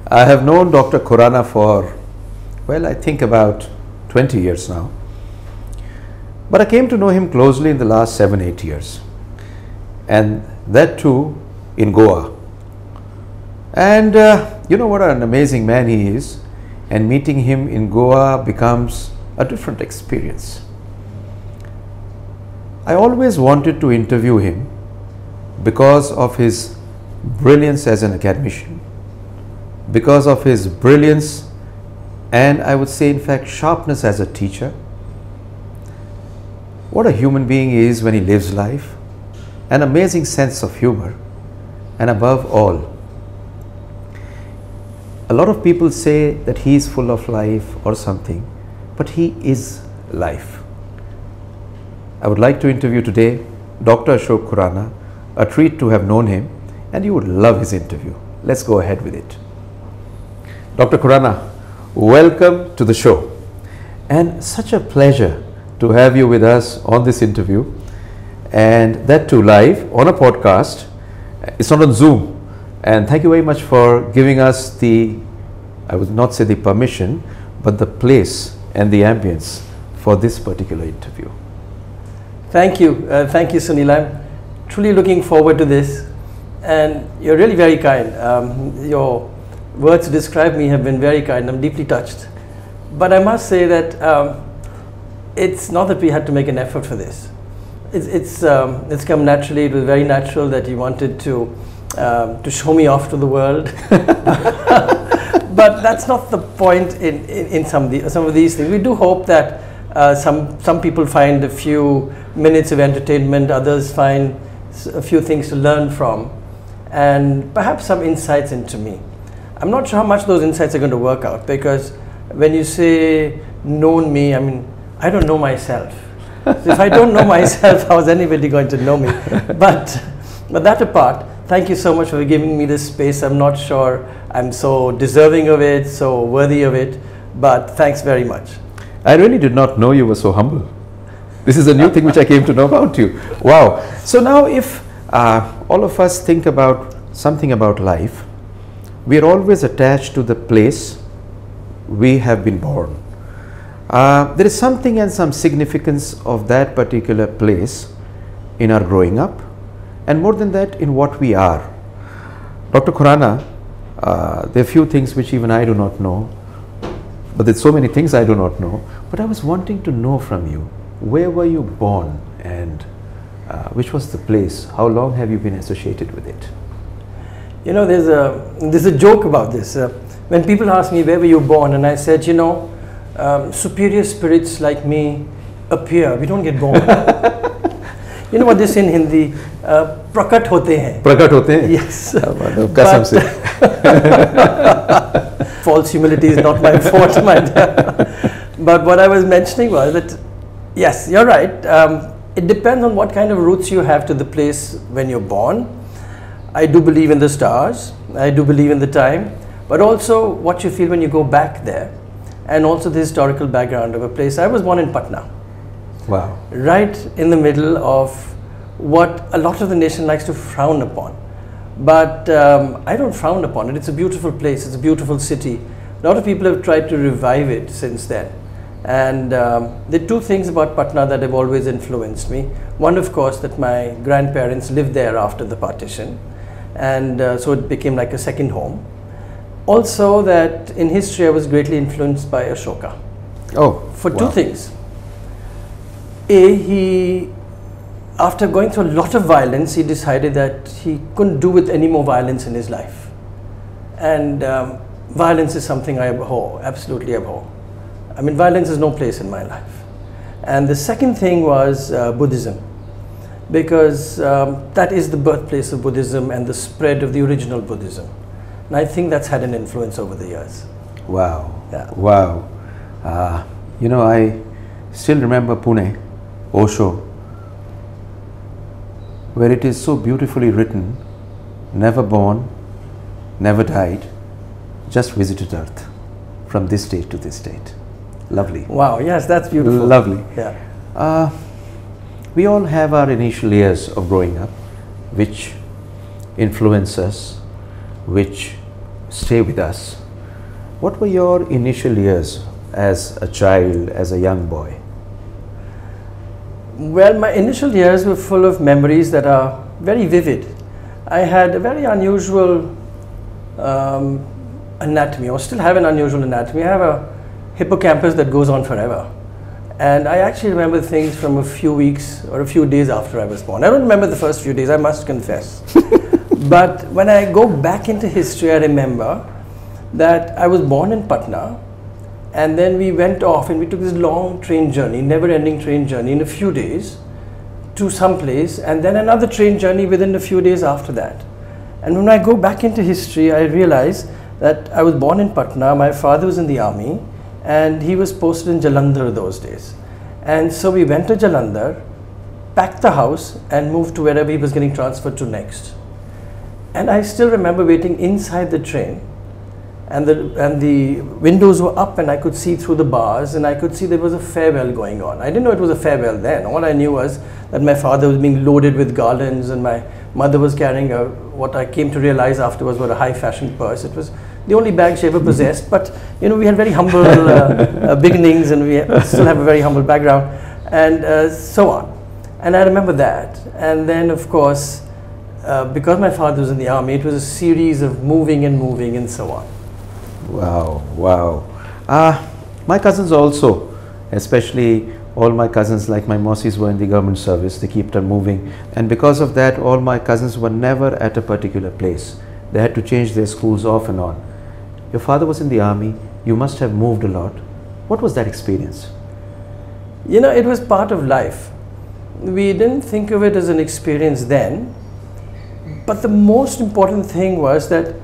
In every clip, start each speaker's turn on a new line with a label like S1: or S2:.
S1: I have known Dr. Khurana for, well, I think about 20 years now. But I came to know him closely in the last 7-8 years. And that too in Goa. And you know what an amazing man he is. And meeting him in Goa becomes a different experience. I always wanted to interview him because of his brilliance as an academician, because of his brilliance and I would say in fact sharpness as a teacher. What a human being he is when he lives life, an amazing sense of humor, and above all, a lot of people say that he is full of life or something, but he is life. I would like to interview today Dr. Ashok Khurana. A treat to have known him, and you would love his interview. Let's go ahead with it. Dr. Khurana, welcome to the show. And such a pleasure to have you with us on this interview, and that too live on a podcast. It's not on Zoom. And thank you very much for giving us the, I would not say the permission, but the place and the ambience for this particular interview.
S2: Thank you, Sunil. I'm truly looking forward to this, and you're really very kind. Your words to describe me have been very kind. I'm deeply touched. But I must say that it's not that we had to make an effort for this. It's come naturally. It was very natural that you wanted to show me off to the world. But that's not the point in some of these things. We do hope that some people find a few minutes of entertainment, others find a few things to learn from, and perhaps some insights into me. I'm not sure how much those insights are going to work out, because when you say known me, I mean, I don't know myself. So if I don't know myself, how is anybody going to know me? But that apart, thank you so much for giving me this space. I'm not sure I'm so deserving of it, so worthy of it, but thanks very much.
S1: I really did not know you were so humble. This is a new thing which I came to know about you. Wow. So now if all of us think about something about life, we are always attached to the place we have been born. There is something and some significance of that particular place in our growing up, and more than that, in what we are. Dr. Khurana, there are few things which even I do not know, but there's so many things I do not know. But I was wanting to know from you, where were you born, and which was the place? How long have you been associated with it?
S2: You know, there's a joke about this. When people ask me, where were you born? And I said, you know, superior spirits like me appear. We don't get born. You know what this in Hindi? Prakat hote hain.
S1: Prakat hote hain?
S2: Yes.
S1: Kasam se.
S2: False humility is not my fault, my dear. But what I was mentioning was that, yes, you're right. It depends on what kind of roots you have to the place when you're born. I do believe in the stars. I do believe in the time. But also what you feel when you go back there. And also the historical background of a place. I was born in Patna.
S1: Wow. Right
S2: in the middle of what a lot of the nation likes to frown upon. But I don't frown upon it. It's a beautiful place. It's a beautiful city. A lot of people have tried to revive it since then. And there are two things about Patna that have always influenced me. One, of course, that my grandparents lived there after the partition. And so it became like a second home. Also that in history I was greatly influenced by Ashoka.
S1: Oh,
S2: for two things. A, after going through a lot of violence, he decided that he couldn't do with any more violence in his life. And violence is something I abhor, absolutely abhor. I mean, violence has no place in my life. And the second thing was Buddhism, because that is the birthplace of Buddhism and the spread of the original Buddhism. And I think that's had an influence over the years.
S1: Wow.
S2: Yeah.
S1: Wow. You know, I still remember Pune, Osho, where it is so beautifully written, never born, never died, just visited earth from this state to this state. Lovely.
S2: Wow, yes, that's beautiful.
S1: Lovely.
S2: Yeah.
S1: We all have our initial years of growing up, which influence us, which stay with us. What were your initial years as a child, as a young boy?
S2: Well, my initial years were full of memories that are very vivid. I had a very unusual anatomy, or still have an unusual anatomy. I have a hippocampus that goes on forever. And I actually remember things from a few weeks or a few days after I was born. I don't remember the first few days, I must confess. But when I go back into history, I remember that I was born in Patna, and then we went off and we took this long train journey, never-ending train journey in a few days to some place, and then another train journey within a few days after that. And when I go back into history, I realize that I was born in Patna, my father was in the army, and he was posted in Jalandhar those days. And so we went to Jalandhar, packed the house, and moved to wherever he was getting transferred to next. And I still remember waiting inside the train, and the windows were up, and I could see through the bars, and I could see there was a farewell going on. I didn't know it was a farewell then. All I knew was that my father was being loaded with garlands, and my mother was carrying what I came to realize afterwards was a high fashion purse. It was the only bag she ever possessed, but you know, we had very humble beginnings, and we still have a very humble background, and so on. And I remember that. And then of course, because my father was in the army, it was a series of moving and so on.
S1: Wow, wow. My cousins also, especially all my cousins, like my Mossis, were in the government service. They kept on moving, and because of that, all my cousins were never at a particular place. They had to change their schools off and on. Your father was in the army. You must have moved a lot. What was that experience?
S2: You know, it was part of life. We didn't think of it as an experience then, but the most important thing was that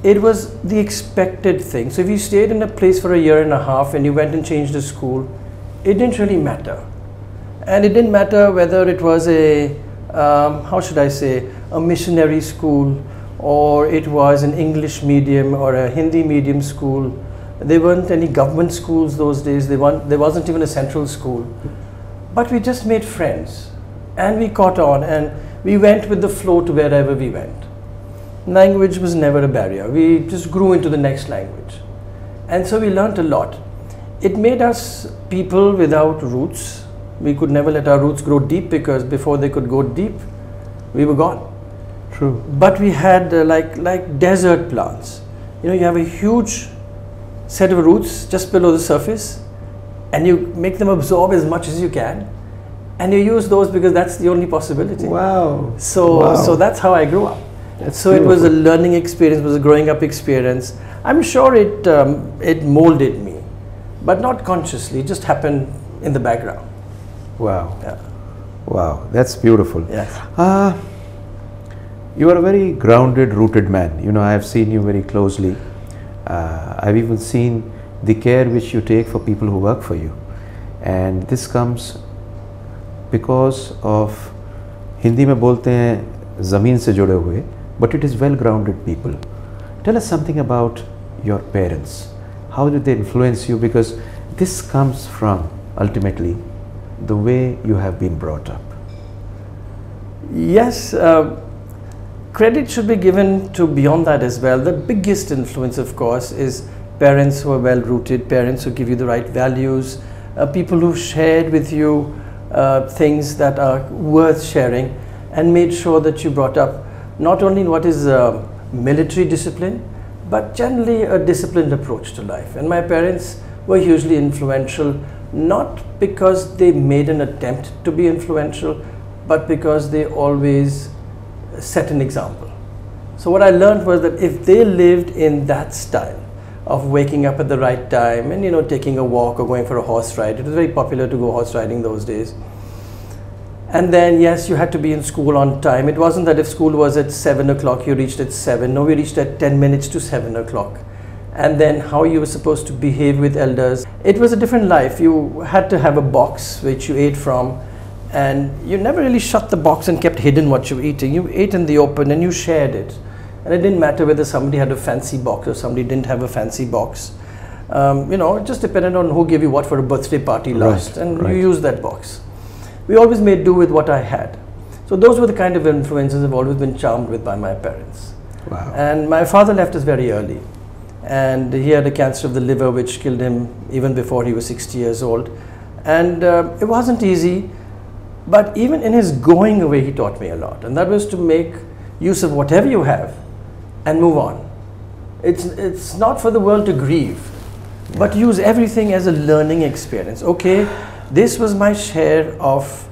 S2: it was the expected thing. So if you stayed in a place for a year and a half and you went and changed the school, it didn't really matter. And it didn't matter whether it was a, how should I say, a missionary school, or it was an English medium or a Hindi medium school. There weren't any government schools those days. There wasn't even a central school. But we just made friends, and we caught on, and we went with the flow to wherever we went. Language was never a barrier. We just grew into the next language. And so we learned a lot. It made us people without roots. We could never let our roots grow deep, because before they could go deep, we were gone.
S1: True.
S2: But we had like desert plants. You know, you have a huge set of roots just below the surface, and you make them absorb as much as you can, and you use those because that's the only possibility.
S1: Wow.
S2: So that's how I grew up. So beautiful. It was a learning experience, it was a growing up experience. I'm sure it molded me, but not consciously. It just happened in the background.
S1: Wow.
S2: Yeah.
S1: Wow, that's beautiful.
S2: Yes.
S1: You are a very grounded, rooted man. You know, I have seen you very closely. I've even seen the care which you take for people who work for you. And this comes because of, Hindi में बोलते हैं ज़मीन से जुड़े हुए, but it is well-grounded people. Tell us something about your parents. How did they influence you? Because this comes from, ultimately, the way you have been brought up.
S2: Yes. Credit should be given to beyond that as well. The biggest influence, of course, is parents who are well-rooted, parents who give you the right values, people who shared with you things that are worth sharing, and made sure that you brought up not only in what is military discipline, but generally a disciplined approach to life. And my parents were hugely influential, not because they made an attempt to be influential, but because they always set an example. So what I learned was that if they lived in that style of waking up at the right time and, you know, taking a walk or going for a horse ride — it was very popular to go horse riding those days — and then yes, you had to be in school on time. It wasn't that if school was at 7 o'clock you reached at 7. No, we reached at 10 minutes to 7 o'clock. And then how you were supposed to behave with elders. It was a different life. You had to have a box which you ate from, and you never really shut the box and kept hidden what you were eating. You ate in the open and you shared it. And it didn't matter whether somebody had a fancy box or somebody didn't have a fancy box. You know, it just depended on who gave you what for a birthday party last, and you used that box. We always made do with what I had. So those were the kind of influences I've always been charmed with by my parents.
S1: Wow.
S2: And my father left us very early. and he had a cancer of the liver which killed him even before he was 60 years old. And it wasn't easy, but even in his going away, he taught me a lot, and that was to make use of whatever you have and move on. It's not for the world to grieve, but use everything as a learning experience. Okay, this was my share of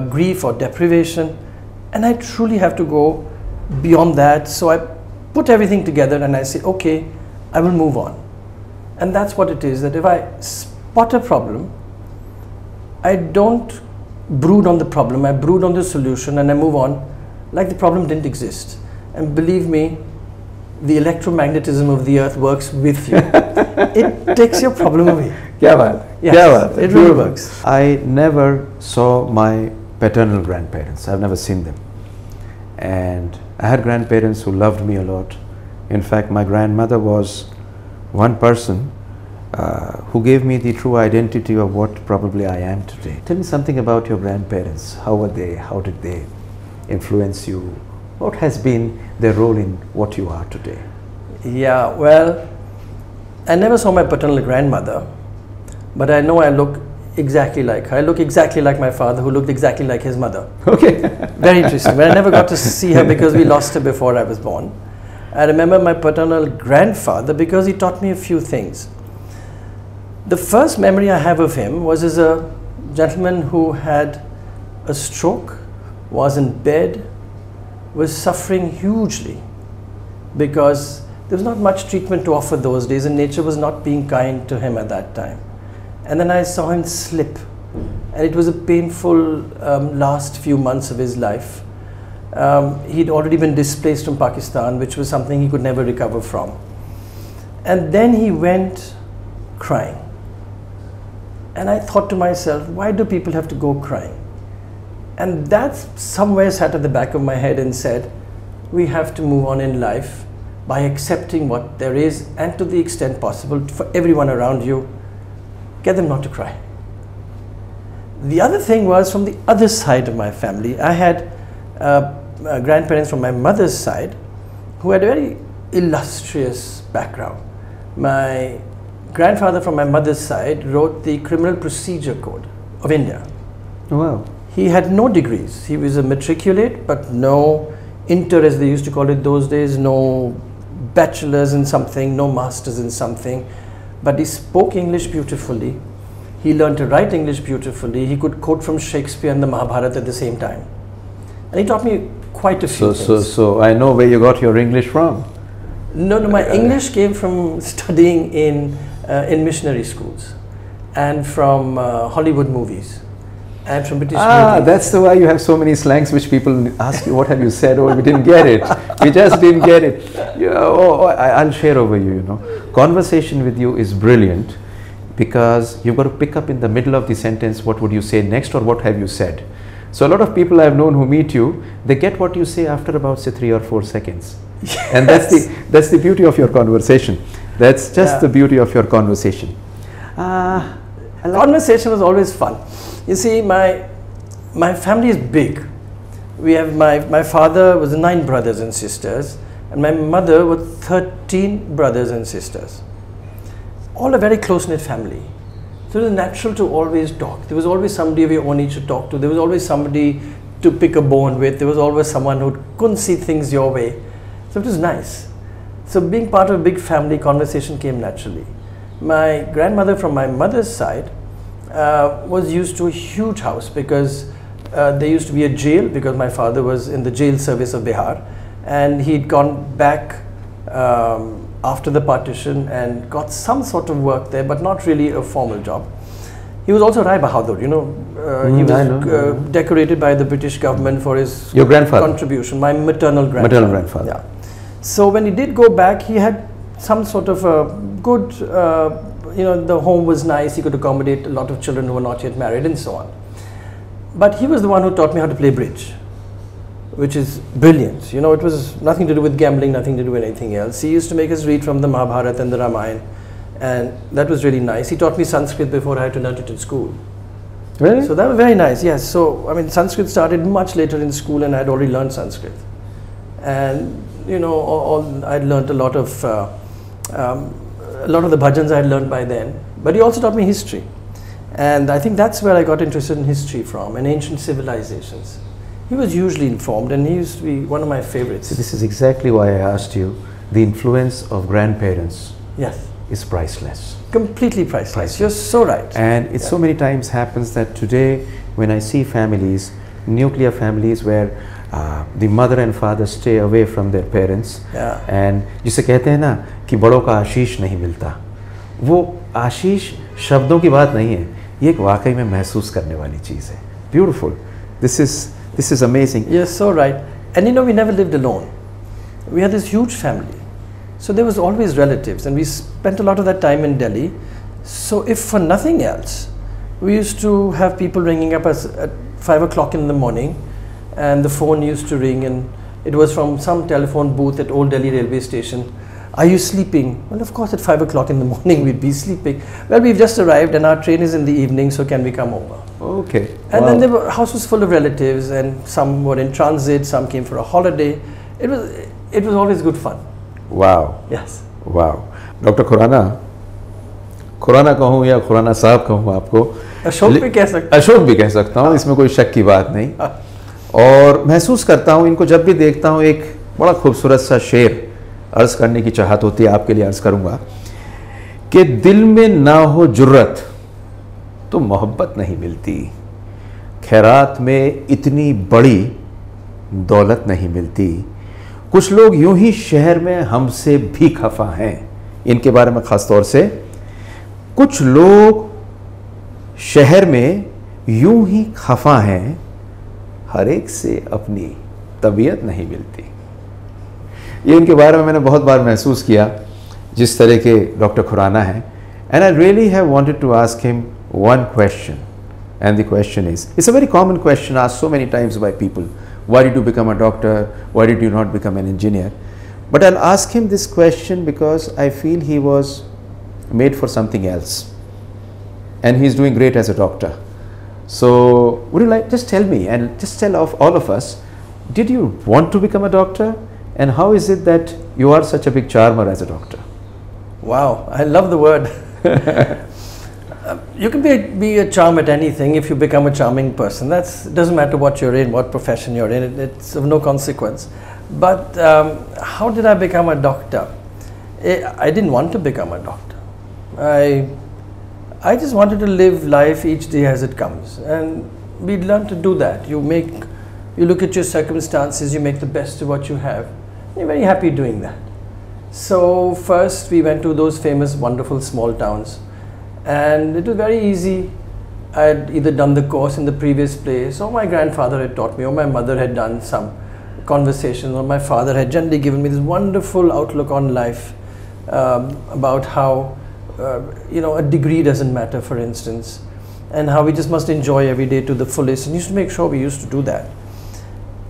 S2: grief or deprivation, and I truly have to go beyond that. So I put everything together and I say, okay, I will move on. And that's what it is, that if I spot a problem, I don't brood on the problem, I brood on the solution, and I move on like the problem didn't exist. And believe me, the electromagnetism of the earth works with you. It takes your problem away.
S1: Kya baat?
S2: Yes,
S1: Kya baat?
S2: it really works.
S1: I never saw my paternal grandparents. I've never seen them. And I had grandparents who loved me a lot. In fact, my grandmother was one person who gave me the true identity of what probably I am today. Tell me something about your grandparents. How were they? How did they influence you? What has been their role in what you are today?
S2: Yeah, well, I never saw my paternal grandmother, but I know I look exactly like her. I look exactly like my father, who looked exactly like his mother.
S1: Okay.
S2: Very interesting. But I never got to see her because we lost her before I was born. I remember my paternal grandfather because he taught me a few things. The first memory I have of him was as a gentleman who had a stroke, was in bed, was suffering hugely because there was not much treatment to offer those days, and nature was not being kind to him at that time. And then I saw him slip, and it was a painful last few months of his life. He'd already been displaced from Pakistan, which was something he could never recover from. And then he went crying. And I thought to myself, why do people have to go crying? And that somewhere sat at the back of my head and said, we have to move on in life by accepting what there is, and to the extent possible for everyone around you, get them not to cry. The other thing was, from the other side of my family, I had grandparents from my mother's side who had a very illustrious background. My grandfather from my mother's side wrote the Criminal Procedure Code of India.
S1: Wow.
S2: He had no degrees. He was a matriculate, but no inter, as they used to call it those days, no bachelor's in something, no master's in something. But he spoke English beautifully. He learned to write English beautifully. He could quote from Shakespeare and the Mahabharata at the same time. And he taught me quite a few things.
S1: So I know where you got your English from.
S2: No, my English came from studying in missionary schools, and from Hollywood movies, and from British movies.
S1: That's why you have so many slangs which people ask you, what have you said? Oh, we didn't get it. We just didn't get it. Yeah, I'll share over you, you know. Conversation with you is brilliant because you've got to pick up in the middle of the sentence, what would you say next, or what have you said? So a lot of people I've known who meet you, they get what you say after about, say, 3 or 4 seconds. Yes. And that's the beauty of your conversation. That's just the beauty of your conversation.
S2: Conversation was always fun. You see, my family is big. We have my father was 9 brothers and sisters, and my mother was 13 brothers and sisters. All a very close-knit family. So it was natural to always talk. There was always somebody of your own age to talk to. There was always somebody to pick a bone with. There was always someone who couldn't see things your way. So it was nice. So being part of a big family, conversation came naturally. My grandmother from my mother's side was used to a huge house because there used to be a jail, because my father was in the jail service of Bihar, and he'd gone back after the partition and got some sort of work there, but not really a formal job. He was also Rai Bahadur, you know. He was decorated by the British government for his contribution. My maternal grandfather.
S1: Maternal grandfather.
S2: Yeah. So when he did go back, he had some sort of a good, you know, the home was nice. He could accommodate a lot of children who were not yet married and so on. But he was the one who taught me how to play bridge, which is brilliant. You know, it was nothing to do with gambling, nothing to do with anything else. He used to make us read from the Mahabharata and the Ramayana, and that was really nice. He taught me Sanskrit before I had to learn it in school.
S1: Really?
S2: So that was very nice, yes. So, I mean, Sanskrit started much later in school, and I had already learned Sanskrit. And, you know, I'd learned a lot of A lot of the bhajans I had learned by then, but he also taught me history. And I think that's where I got interested in history from, and ancient civilizations. He was hugely informed, and he used to be one of my favorites.
S1: So this is exactly why I asked you. The influence of grandparents
S2: Yes.
S1: is priceless.
S2: Completely priceless. You're so right.
S1: And it so many times happens that today when I see families, nuclear families where the mother and father stay away from their parents, and जिसे कहते हैं ना कि बड़ों का आशीष नहीं मिलता, वो आशीष शब्दों की बात नहीं है, ये एक वाकई में महसूस करने वाली चीज़ है. Beautiful. This is amazing.
S2: You're so right. And you know, we never lived alone. We had this huge family. So there was always relatives, and we spent a lot of that time in Delhi. So if for nothing else, we used to have people ringing up us at 5 o'clock in the morning, and the phone used to ring, and it was from some telephone booth at Old Delhi railway station. Are you sleeping? Well, of course, at 5 o'clock in the morning we'd be sleeping. Well, we've just arrived and our train is in the evening, so can we come over?
S1: Okay.
S2: And then the house was full of relatives, and some were in transit, some came for a holiday. It was always good fun.
S1: Wow.
S2: Yes.
S1: Wow. Dr. Khurana, Khurana कहूँ या खुराना साहब कहूँ आपको,
S2: अशोक भी कह सकता,
S1: अशोक भी कह सकता हूँ, इसमें कोई शक की बात नहीं. और महसूस करता हूँ इनको जब भी देखता हूँ, एक बड़ा खूबसूरत सा शेर अर्ज़ करने की चाहत होती है, आपके लिए अर्ज़ करूँगा कि दिल में ना हो जुर्रत तो मोहब्बत नहीं मिलती, खैरात में इतनी बड़ी दौलत नहीं मिलती, कुछ लोग यूं ही शहर में हमसे भी खफा हैं. इनके बारे में ख़ास तौर से, कुछ लोग शहर में यूं ही खफा हैं, हर एक से अपनी तबीयत नहीं मिलती. ये इनके बारे में मैंने बहुत बार महसूस किया जिस तरह के डॉक्टर खुराना हैं. And I really have wanted to ask him one question, and the question is, it's a very common question asked so many times by people: why did you become a doctor, why did you not become an engineer? But I'll ask him this question because I feel he was made for something else, and he's doing great as a doctor. So would you like, just tell me and just tell all of us, did you want to become a doctor, and how is it that you are such a big charmer as a doctor?
S2: Wow, I love the word. You can be a charm at anything if you become a charming person. It doesn't matter what you're in, what profession you're in, it's of no consequence. But how did I become a doctor? I didn't want to become a doctor. I just wanted to live life each day as it comes, and we learn to do that. You look at your circumstances, you make the best of what you have, and you're very happy doing that. So first we went to those famous wonderful small towns, and it was very easy. I had either done the course in the previous place, or my grandfather had taught me, or my mother had done some conversations, or my father had generally given me this wonderful outlook on life, about how a degree doesn't matter, for instance, and how we just must enjoy every day to the fullest, and used to make sure we used to do that.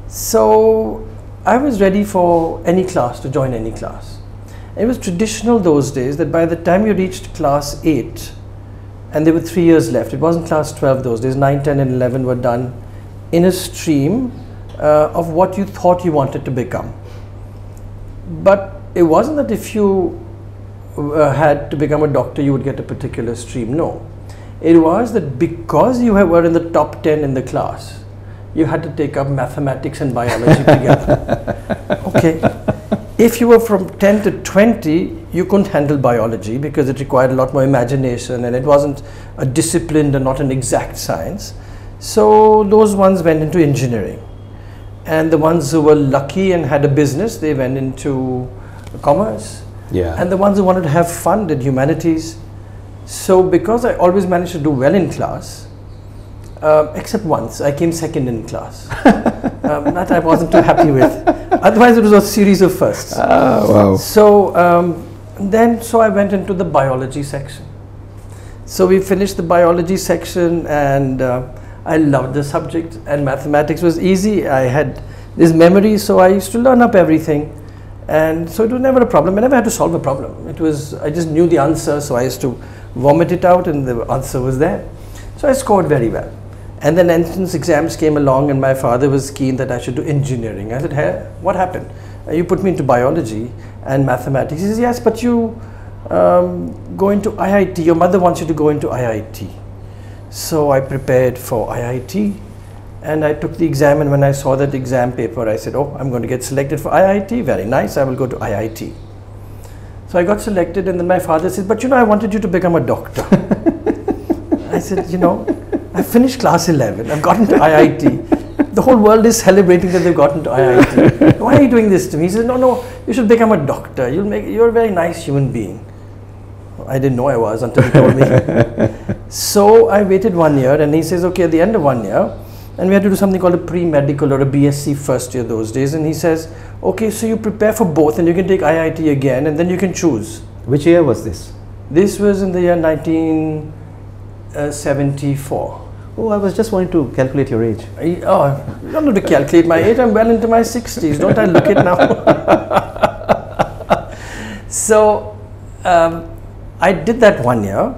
S2: So I was ready for any class, to join any class. It was traditional those days that by the time you reached class 8, and there were 3 years left, it wasn't class 12 those days, 9, 10 and 11 were done in a stream of what you thought you wanted to become. But it wasn't that if you had to become a doctor you would get a particular stream. No, it was that because you were in the top 10 in the class, you had to take up mathematics and biology together. Okay. If you were from 10 to 20, you couldn't handle biology because it required a lot more imagination, and it wasn't a disciplined and not an exact science. So those ones went into engineering, and the ones who were lucky and had a business, they went into commerce.
S1: Yeah.
S2: And the ones who wanted to have fun did humanities. So because I always managed to do well in class, except once, I came second in class. That I wasn't too happy with. Otherwise, it was a series of firsts.
S1: Ah, wow.
S2: So so I went into the biology section. So we finished the biology section, and I loved the subject, and mathematics was easy. I had this memory, so I used to learn up everything, and so it was never a problem. I never had to solve a problem. I just knew the answer, so I used to vomit it out, and the answer was there. So I scored very well. And then entrance exams came along, and my father was keen that I should do engineering. I said, hey, what happened? You put me into biology, and mathematics. He says, yes, but you go into IIT. Your mother wants you to go into IIT. So I prepared for IIT and I took the exam, and when I saw that exam paper, I said, oh, I'm going to get selected for IIT. Very nice, I will go to IIT. So I got selected, and then my father said, but you know, I wanted you to become a doctor. I said, you know, I finished class 11, I've gotten to IIT. The whole world is celebrating that they've gotten to IIT. Why are you doing this to me? He said, no, no, you should become a doctor. You're a very nice human being. I didn't know I was until he told me. So I waited 1 year, and he says, okay, at the end of 1 year, and we had to do something called a pre-medical or a BSc first year those days, and he says, okay, so you prepare for both and you can take IIT again and then you can choose.
S1: Which year was this?
S2: This was in the year 1974.
S1: Oh, I was just wanting to calculate your age.
S2: You don't need to calculate my age, I'm well into my 60s, don't I look it now? So I did that 1 year,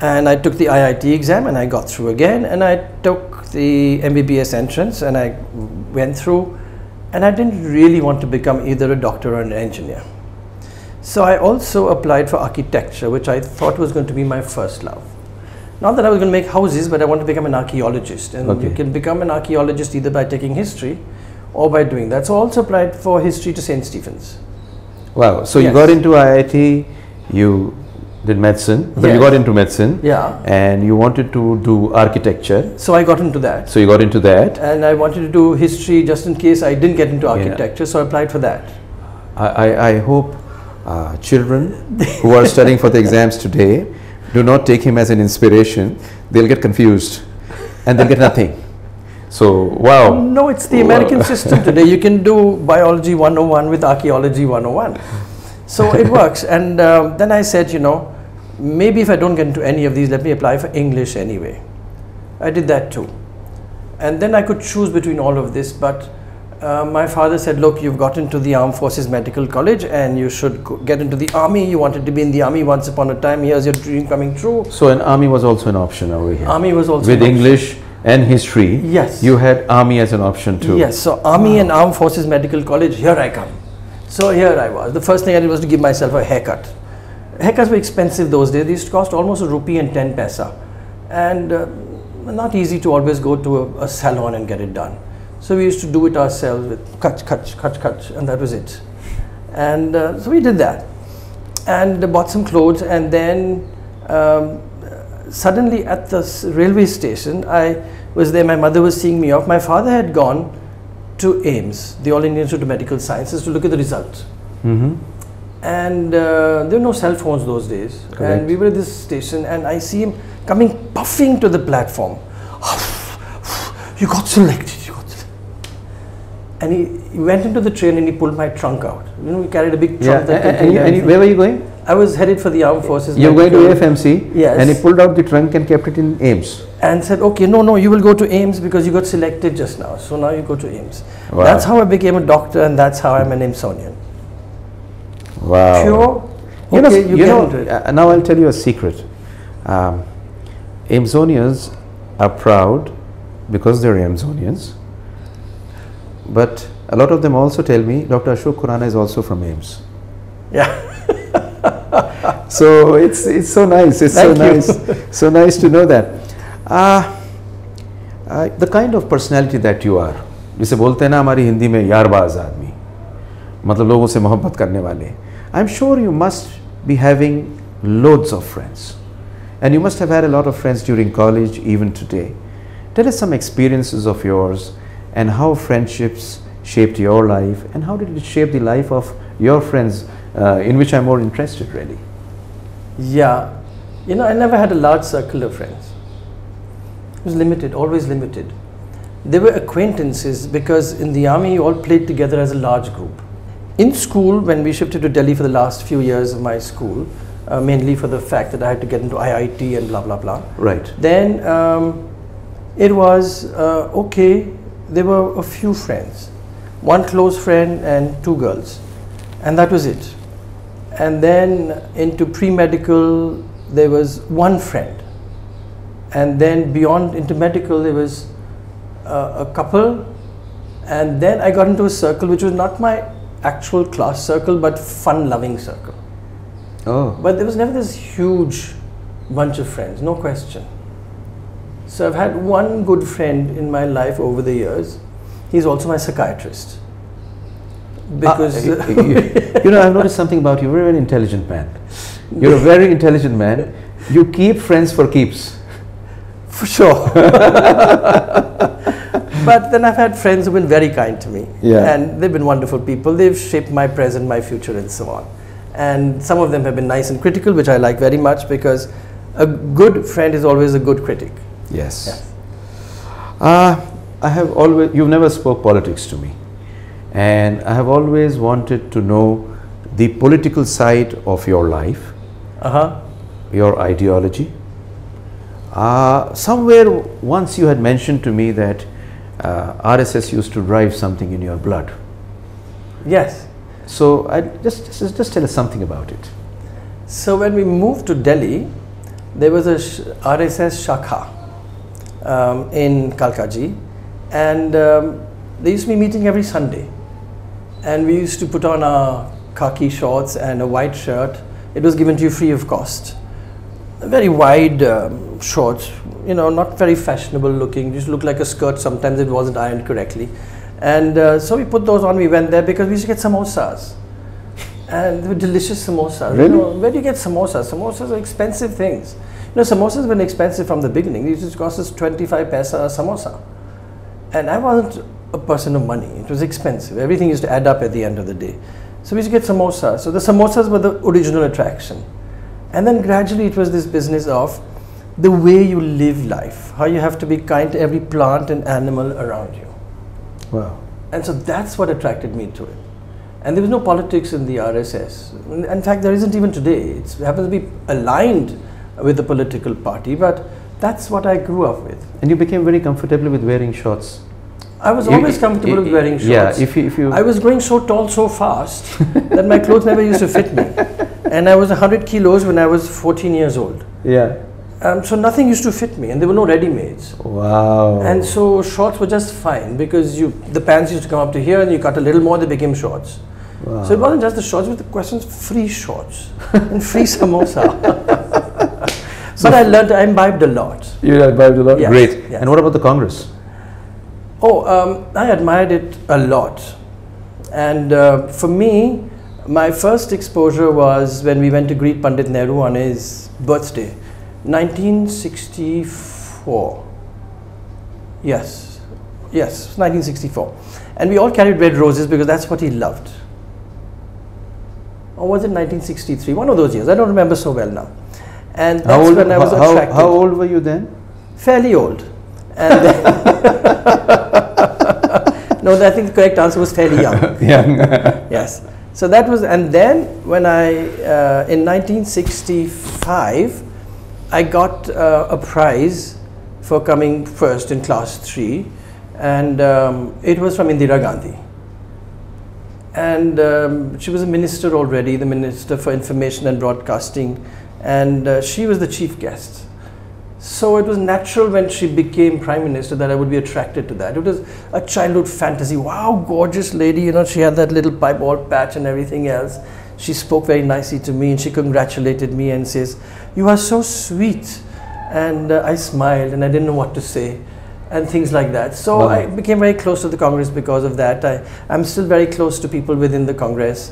S2: and I took the IIT exam and I got through again, and I took the MBBS entrance and I went through, and I didn't really want to become either a doctor or an engineer. So I also applied for architecture, which I thought was going to be my first love. Not that I was going to make houses, but I wanted to become an archaeologist, and you can become an archaeologist either by taking history or by doing that. So I also applied for history to St. Stephen's.
S1: Wow, so you got into IIT, you did medicine, then you got into medicine, and you wanted to do architecture.
S2: So I got into that.
S1: So you got into that.
S2: And I wanted to do history just in case I didn't get into architecture, so I applied for that.
S1: I hope children who are studying for the exams today do not take him as an inspiration. They'll get confused and they'll get nothing. So, wow.
S2: No, it's the American system today. You can do biology 101 with archaeology 101. So it works. And then I said, you know, maybe if I don't get into any of these, let me apply for English anyway. I did that too. And then I could choose between all of this, but my father said, look, you've got into the Armed Forces Medical College and you should get into the army. You wanted to be in the army once upon a time. Here's your dream coming true.
S1: So an army was also an option over here.
S2: Army was also
S1: with English and history.
S2: Yes.
S1: You had army as an option too.
S2: Yes. So army and Armed Forces Medical College, here I come. So here I was. The first thing I did was to give myself a haircut. Haircuts were expensive those days. They used to cost almost ₹1 and 10 paisa. And not easy to always go to a salon and get it done. So we used to do it ourselves with cut, and that was it. And so we did that. And bought some clothes, and then suddenly at the railway station, I was there, my mother was seeing me off. My father had gone to AIMS, the All Indian Institute of Medical Sciences, to look at the results. And there were no cell phones those days.
S1: Correct.
S2: And we were at this station, and I see him coming puffing to the platform. You got selected. And he went into the train and he pulled my trunk out. You know, we carried a big trunk.
S1: And where were you going?
S2: I was headed for the Armed Forces.
S1: You were going to AFMC,
S2: yes.
S1: And he pulled out the trunk and kept it in AIMS.
S2: And said, okay, no, you will go to AIMS because you got selected just now. So now you go to AIMS.
S1: Wow.
S2: That's how I became a doctor, and that's how I'm an AIMSonian.
S1: Wow.
S2: Sure.
S1: Now I'll tell you a secret. AIMSonians are proud because they're AIMSonians. But a lot of them also tell me, Dr. Ashok Khurana is also from AIMS.
S2: Yeah.
S1: So it's so nice. It's so nice. So nice to know that. The kind of personality that you are, जिसे बोलते हैं ना हमारी हिंदी में यारबाज आदमी, मतलब लोगों से मोहब्बत करने वाले. I'm sure you must be having loads of friends, and you must have had a lot of friends during college, even today. Tell us some experiences of yours, and how friendships shaped your life, and how did it shape the life of your friends, in which I'm more interested really.
S2: Yeah, you know, I never had a large circle of friends. It was limited, always limited. They were acquaintances because in the army you all played together as a large group. In school, when we shifted to Delhi for the last few years of my school, mainly for the fact that I had to get into IIT and blah blah blah.
S1: Right.
S2: Then it was okay. There were a few friends, one close friend and 2 girls, and that was it. And then into pre-medical there was 1 friend, and then beyond into medical there was a couple, and then I got into a circle which was not my actual class circle, but fun-loving circle.
S1: Oh.
S2: But there was never this huge bunch of friends, no question. So I've had one good friend in my life over the years. He's also my psychiatrist. Because
S1: you know, I've noticed something about you. You're a very intelligent man. You're a very intelligent man. You keep friends for keeps.
S2: For sure. But then I've had friends who've been very kind to me.
S1: Yeah.
S2: And they've been wonderful people. They've shaped my present, my future, and so on. And some of them have been nice and critical, which I like very much, because a good friend is always a good critic.
S1: Yes.
S2: Yes.
S1: I have always, you've never spoke politics to me. And I have always wanted to know the political side of your life, your ideology. Somewhere once you had mentioned to me that RSS used to drive something in your blood.
S2: Yes.
S1: So just tell us something about it.
S2: So when we moved to Delhi, there was a RSS Shakha in Kalkaji, and they used to be meeting every Sunday. And we used to put on our khaki shorts and a white shirt. It was given to you free of cost. Very wide shorts, you know, not very fashionable looking. Just looked like a skirt. Sometimes it wasn't ironed correctly. And so we put those on. We went there because we used to get samosas. And they were delicious samosas.
S1: Really?
S2: You know, where do you get samosas? Samosas are expensive things. You know, samosas have been expensive from the beginning. They used to cost us 25 paisa a samosa. And I wasn't a person of money. It was expensive. Everything used to add up at the end of the day. So we used to get samosas. So the samosas were the original attraction. And then gradually it was this business of the way you live life, how you have to be kind to every plant and animal around you.
S1: Wow.
S2: And so that's what attracted me to it. And there was no politics in the RSS. In fact, there isn't even today. It happens to be aligned with the political party, but that's what I grew up with.
S1: And you became very comfortable with wearing shorts.
S2: I was always comfortable with wearing shorts.
S1: Yeah, if you
S2: I was growing so tall so fast that my clothes never used to fit me. And I was 100 kilos when I was 14 years old.
S1: Yeah.
S2: So nothing used to fit me, and there were no ready-mades.
S1: Wow.
S2: And so shorts were just fine, because the pants used to come up to here and you cut a little more, they became shorts.
S1: Wow.
S2: So it wasn't just the shorts, but the questions free shorts and free samosa. But I learned, I imbibed a lot.
S1: You imbibed a lot?
S2: Yes,
S1: Great.
S2: yes.
S1: And what about the Congress?
S2: Oh, I admired it a lot. And for me, my first exposure was when we went to greet Pandit Nehru on his birthday, 1964. Yes, 1964. And we all carried red roses because that's what he loved. Or was it 1963? One of those years. I don't remember so well now. And that's when I was attracted.
S1: How old were you then?
S2: Fairly old. And then no, I think the correct answer was fairly young.
S1: Young.
S2: Yes. So that was, and then when in 1965, I got a prize for coming first in class 3, and it was from Indira Gandhi. And she was a minister already, the Minister for Information and Broadcasting, and she was the chief guest. So it was natural when she became Prime Minister that I would be attracted to that. It was a childhood fantasy. Wow, gorgeous lady, you know, she had that little piebald patch and everything else. She spoke very nicely to me and she congratulated me and says, "You are so sweet." And I smiled and I didn't know what to say and things like that. So
S1: Wow.
S2: I became very close to the Congress because of that. I'm still very close to people within the Congress.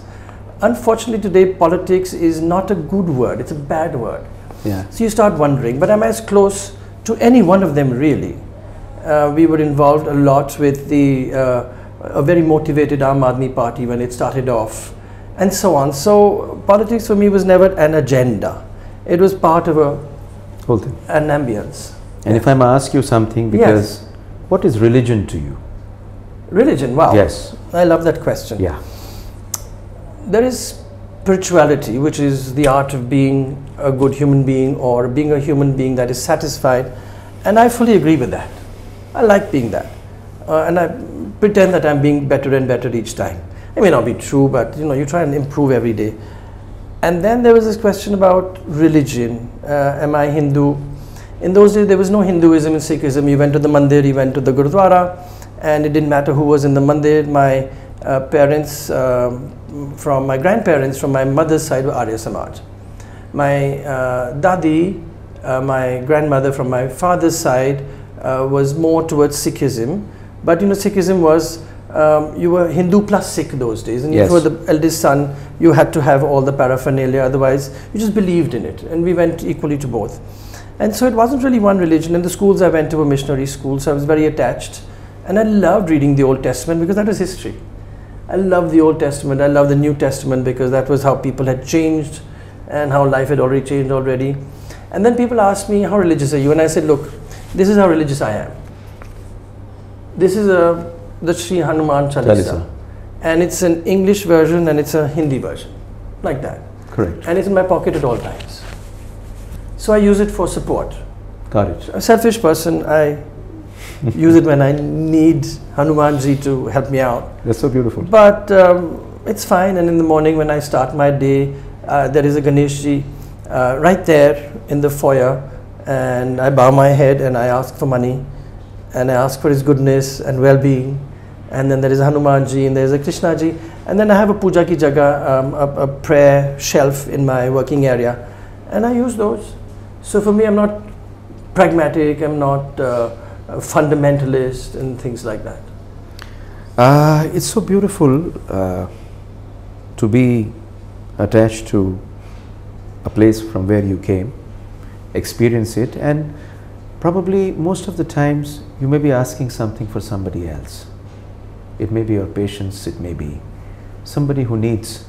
S2: Unfortunately today, politics is not a good word, it's a bad word.
S1: Yeah.
S2: So you start wondering, but I'm as close to any one of them really. We were involved a lot with a very motivated Aam Aadmi Party when it started off, and so on. So politics for me was never an agenda. It was part of
S1: Whole thing.
S2: an ambience.
S1: And if I may ask you something, because what is religion to you?
S2: Religion, wow.
S1: Yes.
S2: I love that question.
S1: Yeah.
S2: There is spirituality, which is the art of being a good human being or being a human being that is satisfied, and I fully agree with that. I like being that, and I pretend that I'm being better and better each time. It may not be true, but you know, you try and improve every day. And then there was this question about religion. Am I Hindu? In those days there was no Hinduism and Sikhism. You went to the mandir, you went to the Gurdwara, and it didn't matter who was in the mandir. My parents, from my grandparents from my mother's side were Arya Samaj. My Dadi, my grandmother from my father's side, was more towards Sikhism. But you know, Sikhism was, you were Hindu plus Sikh those days, and if you were the eldest son, you had to have all the paraphernalia, otherwise you just believed in it, and we went equally to both. And so it wasn't really one religion, and the schools I went to were missionary schools, so I was very attached. And I loved reading the Old Testament because that was history. I loved the Old Testament, I loved the New Testament because that was how people had changed and how life had already changed already. And then people asked me, how religious are you? And I said, look, this is how religious I am. This is the Sri Hanuman Chalisa. And it's an English version and it's a Hindi version, like that.
S1: Correct.
S2: And it's in my pocket at all times. So I use it for support.
S1: Got it.
S2: A selfish person, I use it when I need Hanumanji to help me out.
S1: That's so beautiful.
S2: But it's fine, and in the morning when I start my day, there is a Ganeshji right there in the foyer, and I bow my head and I ask for money, and I ask for his goodness and well-being. And then there is a Hanumanji and there is a Krishnaji, and then I have a puja ki jaga, a prayer shelf in my working area, and I use those. So for me, I'm not pragmatic, I'm not a fundamentalist and things like that.
S1: It's so beautiful to be attached to a place from where you came, experience it, and probably most of the times you may be asking something for somebody else. It may be your patients, it may be somebody who needs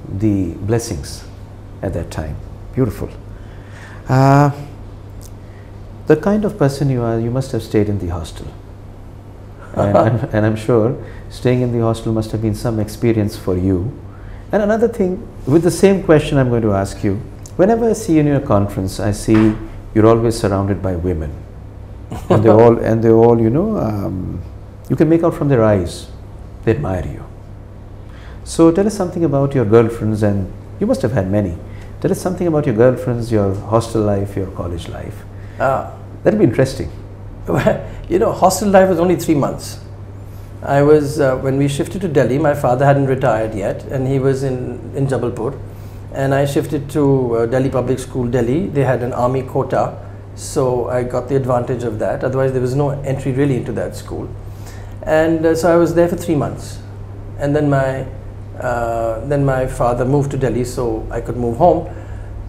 S1: the blessings at that time. Beautiful. The kind of person you are, you must have stayed in the hostel. And I'm sure staying in the hostel must have been some experience for you. And another thing, with the same question I'm going to ask you, whenever I see you in a conference, I see you're always surrounded by women. And they all, you know, you can make out from their eyes, they admire you. So tell us something about your girlfriends, and you must have had many. Tell us something about your girlfriends, your hostel life, your college life. That'd be interesting.
S2: You know, hostel life was only 3 months. I was, when we shifted to Delhi, my father hadn't retired yet, and he was in Jabalpur. And I shifted to Delhi Public School, Delhi. They had an army quota, so I got the advantage of that. Otherwise, there was no entry really into that school. And so I was there for 3 months. And then my father moved to Delhi, so I could move home.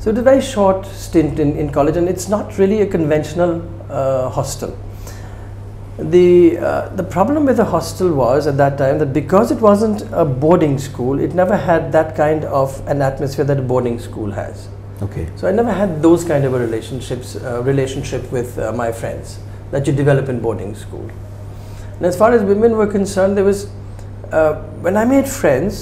S2: So it was a very short stint in college, and it's not really a conventional hostel. The problem with the hostel was at that time that because it wasn't a boarding school, it never had that kind of an atmosphere that a boarding school has.
S1: Okay.
S2: So I never had those kind of a relationship with my friends that you develop in boarding school. And as far as women were concerned, there was, when I made friends,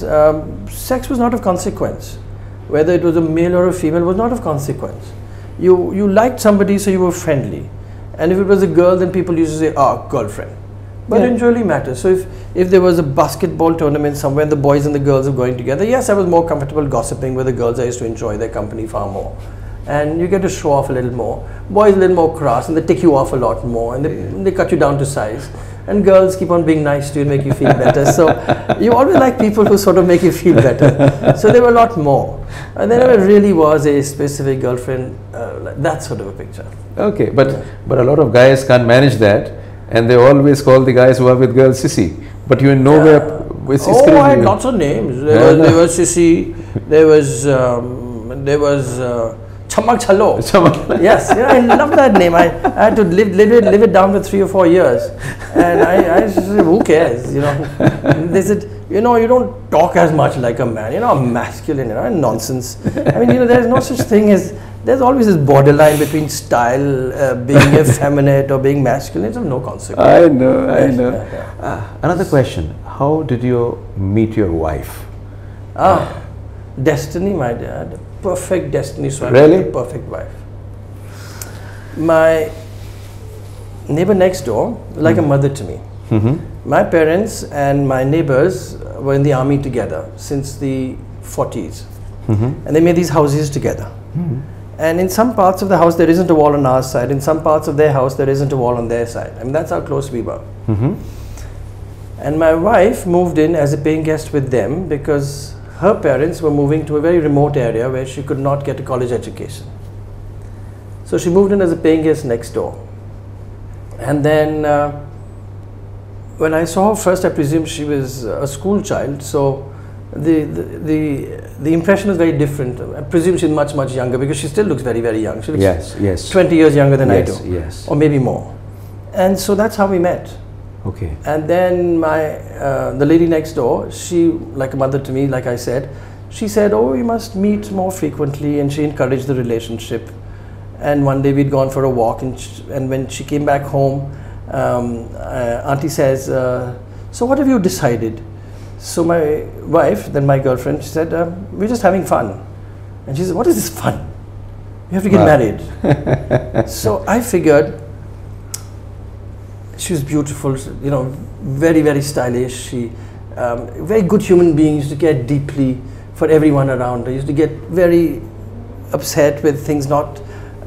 S2: sex was not of consequence. Whether it was a male or a female was not of consequence. You liked somebody, so you were friendly. And if it was a girl, then people used to say, ah, girlfriend. But it didn't really matter. So if there was a basketball tournament somewhere and the boys and the girls were going together, yes, I was more comfortable gossiping with the girls. I used to enjoy their company far more. And you get to show off a little more. Boys a little more crass, and they tick you off a lot more, and they cut you down to size. And girls keep on being nice to you and make you feel better. So you always like people who sort of make you feel better. So there were a lot more. And there never really was a specific girlfriend, like that sort of a picture.
S1: Okay, but a lot of guys can't manage that, and they always call the guys who are with girls sissy. But you in nowhere.
S2: I had lots of names. There was sissy. There was Chamak Chalo. Yes, I love that name. I had to live it down for 3 or 4 years, and I just said, who cares? You know, they said, you know, you don't talk as much like a man. You know, I'm masculine. You know, nonsense. I mean, you know, there's no such thing as. There's always this borderline between style, being effeminate or being masculine. It's of no consequence.
S1: I know. Another question: how did you meet your wife?
S2: Destiny, my dad. Perfect destiny. So
S1: really?
S2: I got a perfect wife. My neighbor next door, like a mother to me. My parents and my neighbors were in the army together since the 40s. And they made these houses together. And in some parts of the house there isn't a wall on our side. In some parts of their house there isn't a wall on their side. I mean, that's how close we were. And my wife moved in as a paying guest with them because her parents were moving to a very remote area where she could not get a college education. So she moved in as a paying guest next door. And then when I saw her first, I presumed she was a school child. So the impression is very different. I presume she's much, much younger because she still looks very, very young. She looks 20 years younger than I do. Or maybe more. And so that's how we met.
S1: Okay.
S2: And then the lady next door, she, like a mother to me, like I said, she said, oh, you must meet more frequently, and she encouraged the relationship. And one day we'd gone for a walk, and when she came back home, Auntie says, so what have you decided? So my wife, then my girlfriend, she said, we're just having fun. And she said, what is this fun? You have to get married. So I figured, she was beautiful, you know, very, very stylish. She, very good human being, used to care deeply for everyone around her. Used to get very upset with things not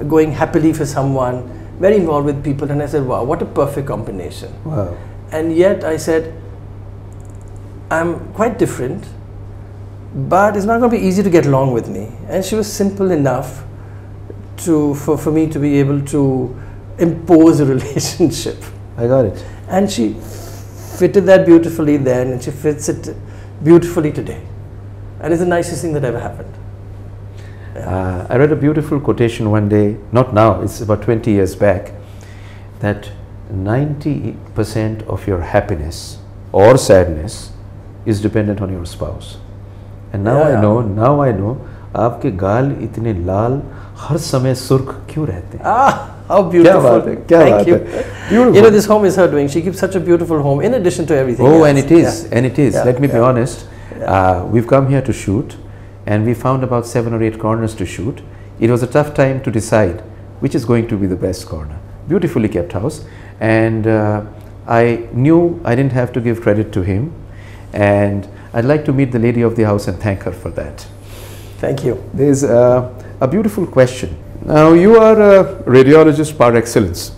S2: going happily for someone. Very involved with people. And I said, wow, what a perfect combination.
S1: Wow. And
S2: yet I said, I'm quite different, but it's not going to be easy to get along with me. And she was simple enough for me to be able to impose a relationship.
S1: I got it.
S2: And she fitted that beautifully then, and she fits it beautifully today. And it's the nicest thing that ever happened. Yeah.
S1: I read a beautiful quotation one day, not now, it's about 20 years back, that 90% of your happiness or sadness is dependent on your spouse. And now I know, आपके गाल इतने लाल हर समय सुर्ख क्यों रहते हैं?
S2: How beautiful. Thank you. Beautiful. You know, this home is her doing. She keeps such a beautiful home in addition to everything else.
S1: And it is. And it is. Let me be honest. We've come here to shoot, and we found about 7 or 8 corners to shoot. It was a tough time to decide which is going to be the best corner. Beautifully kept house. And I knew I didn't have to give credit to him. And I'd like to meet the lady of the house and thank her for that.
S2: Thank you.
S1: There's a beautiful question. Now, you are a radiologist par excellence,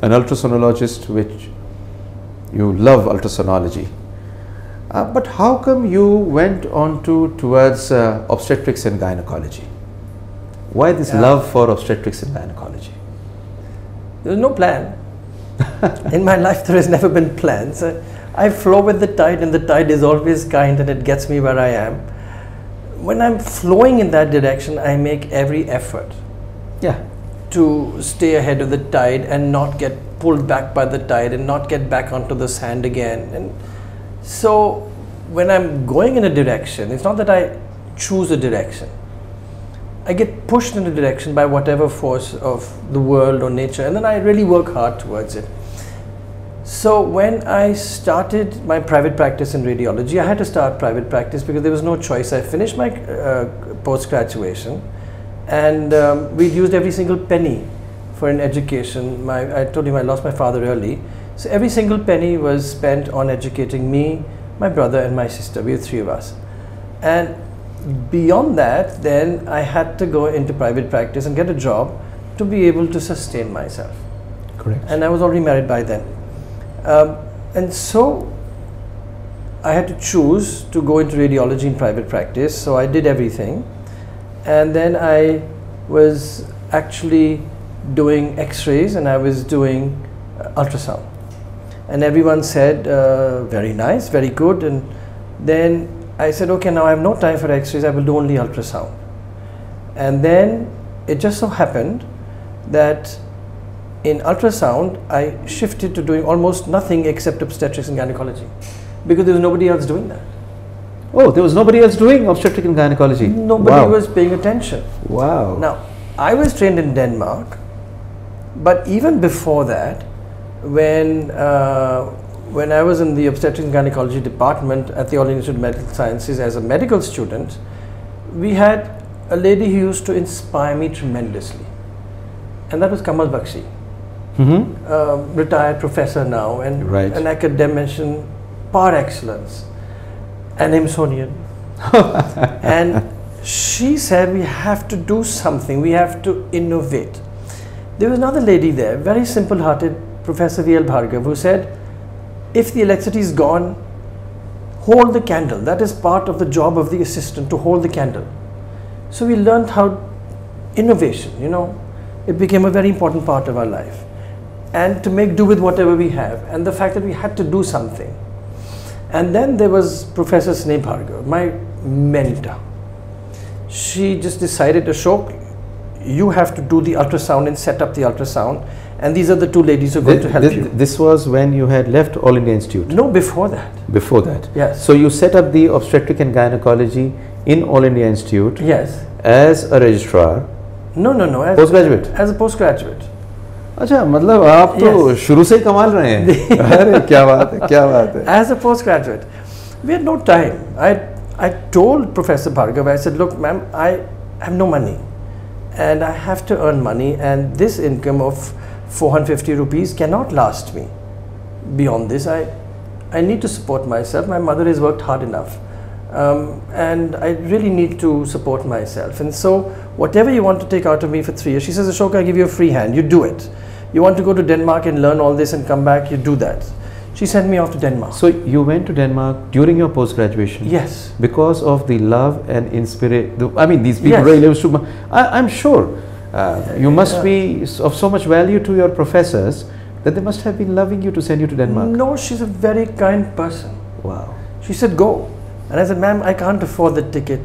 S1: an ultrasonologist, which you love ultrasonology. But how come you went on towards obstetrics and gynecology? Why this love for obstetrics and gynecology?
S2: There's no plan. In my life, there has never been plans. I flow with the tide, and the tide is always kind, and it gets me where I am. When I'm flowing in that direction, I make every effort to stay ahead of the tide and not get pulled back by the tide and not get back onto the sand again. And so when I'm going in a direction, it's not that I choose a direction. I get pushed in a direction by whatever force of the world or nature, and then I really work hard towards it. So when I started my private practice in radiology, I had to start private practice because there was no choice. I finished my post-graduation, and we'd used every single penny for an education. I told you I lost my father early. So every single penny was spent on educating me, my brother, and my sister. We were 3 of us. And beyond that, then I had to go into private practice and get a job to be able to sustain myself.
S1: Correct.
S2: And I was already married by then. And so I had to choose to go into radiology in private practice, so I did everything. And then I was actually doing x-rays, and I was doing ultrasound. And everyone said, very nice, very good. And then I said, okay, now I have no time for x-rays, I will do only ultrasound. And then it just so happened that in ultrasound, I shifted to doing almost nothing except obstetrics and gynecology, because there was nobody else doing that.
S1: Oh, there was nobody else doing obstetric and gynecology?
S2: Nobody was paying attention.
S1: Wow.
S2: Now, I was trained in Denmark, but even before that, when I was in the obstetrics and gynecology department at the All Institute of Medical Sciences as a medical student, we had a lady who used to inspire me tremendously, and that was Kamal Bakshi. Retired professor now, and an academician par excellence, an Emersonian. And she said, we have to do something, we have to innovate. There was another lady there, very simple-hearted, Professor V.L. Bhargav, who said, if the electricity is gone, hold the candle. That is part of the job of the assistant, to hold the candle. So we learned how innovation, you know, it became a very important part of our life. And to make do with whatever we have, and the fact that we had to do something. And then there was Professor Sunil Jindal, my mentor. She just decided, Ashok, you have to do the ultrasound and set up the ultrasound, and these are the two ladies who are going to help you.
S1: This was when you had left All India Institute?
S2: No, before that.
S1: Before that?
S2: Yes.
S1: So you set up the obstetric and gynecology in All India Institute?
S2: Yes.
S1: As a registrar?
S2: No, as
S1: postgraduate?
S2: As a postgraduate.
S1: अच्छा, मतलब आप तो शुरू से ही कमाल रहे हैं. अरे क्या बात है, क्या बात है.
S2: As a postgraduate, we had no time. I told Professor Bhargav, I said, look, ma'am, I have no money, and I have to earn money, and this income of 450 rupees cannot last me. Beyond this, I need to support myself. My mother has worked hard enough, and I really need to support myself. And so, whatever you want to take out of me for 3 years, she says, Ashok, I give you a free hand. You do it. You want to go to Denmark and learn all this and come back, you do that. She sent me off to Denmark.
S1: So you went to Denmark during your post-graduation?
S2: Yes.
S1: Because of the love and inspiration. I mean, these people
S2: Yes.
S1: really used to. I'm sure you must be of so much value to your professors that they must have been loving you to send you to Denmark.
S2: No, she's a very kind person.
S1: Wow.
S2: She said, go. And I said, ma'am, I can't afford the ticket.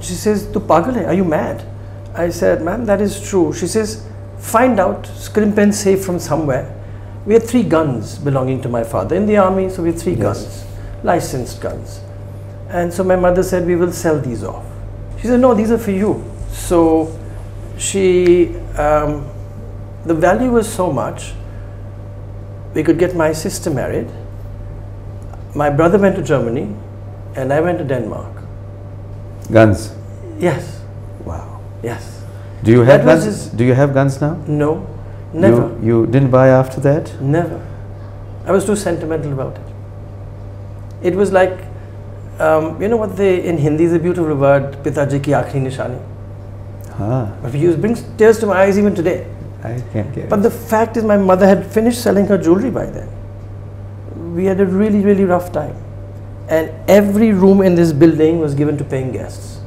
S2: She says, tu pagal hai, are you mad? I said, ma'am, that is true. She says, find out, scrimp and save from somewhere. We had 3 guns belonging to my father in the army, so we had 3 guns, licensed guns. And so my mother said, we will sell these off. She said, no, these are for you. So she, the value was so much, we could get my sister married. My brother went to Germany, and I went to Denmark.
S1: Guns?
S2: Yes.
S1: Wow.
S2: Yes.
S1: Do you have guns? Do you have guns now?
S2: No, never.
S1: You didn't buy after that?
S2: Never. I was too sentimental about it. It was like, you know what in Hindi is a beautiful word, Pitaji ki aakhri nishani. But we use, brings tears to my eyes even today.
S1: I can't get it.
S2: But the fact is, my mother had finished selling her jewelry by then. We had a really, really rough time. And every room in this building was given to paying guests,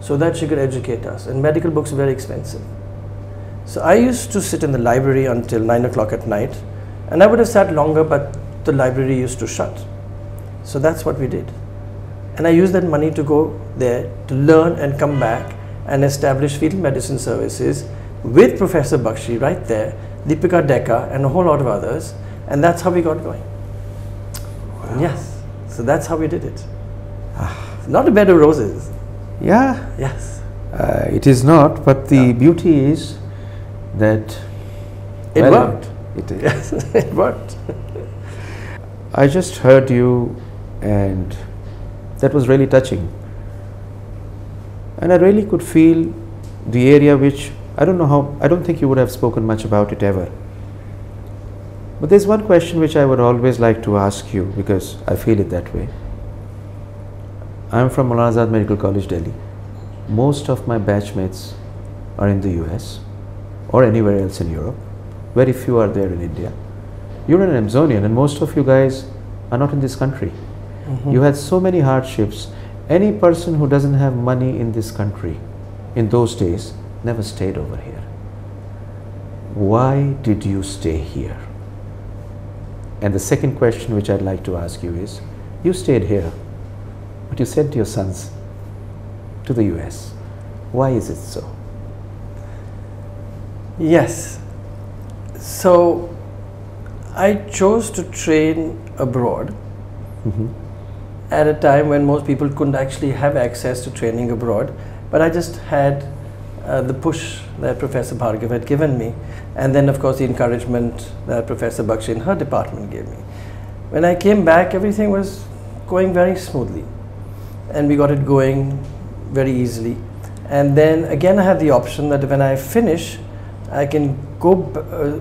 S2: so that she could educate us. And medical books are very expensive. So I used to sit in the library until 9 o'clock at night, and I would have sat longer, but the library used to shut. So that's what we did. And I used that money to go there to learn and come back and establish fetal medicine services with Professor Bakshi right there, Deepika Dekka, and a whole lot of others. And that's how we got going. Wow. Yes. So that's how we did it. Not a bed of roses.
S1: Yeah.
S2: Yes.
S1: It is not, but the beauty is that
S2: it worked.
S1: It is.
S2: Yes, it worked.
S1: I just heard you, and that was really touching. And I really could feel the area which I don't think you would have spoken much about it ever. But there's one question which I would always like to ask you, because I feel it that way. I'm from Maulana Azad Medical College, Delhi. Most of my batchmates are in the US or anywhere else in Europe. Very few are there in India. You're an Amazonian, and most of you guys are not in this country. You had so many hardships. Any person who doesn't have money in this country in those days never stayed over here. Why did you stay here? And the second question which I'd like to ask you is, you stayed here, but you sent your sons to the US. Why is it so?
S2: Yes. So I chose to train abroad at a time when most people couldn't actually have access to training abroad, but I just had the push that Professor Bhargav had given me, and then of course the encouragement that Professor Bakshi in her department gave me. When I came back, everything was going very smoothly, and we got it going very easily. And then again I had the option that when I finish, I can go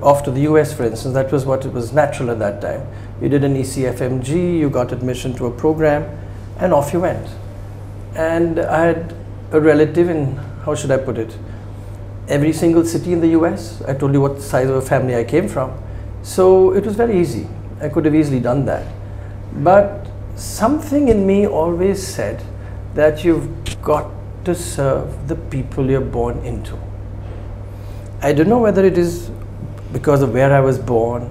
S2: off to the US, for instance. That was what it was natural at that time. You did an ECFMG, you got admission to a program, and off you went. And I had a relative in, how should I put it, every single city in the US. I told you what size of a family I came from. So it was very easy. I could have easily done that. But something in me always said that you've got to serve the people you're born into. I don't know whether it is because of where I was born,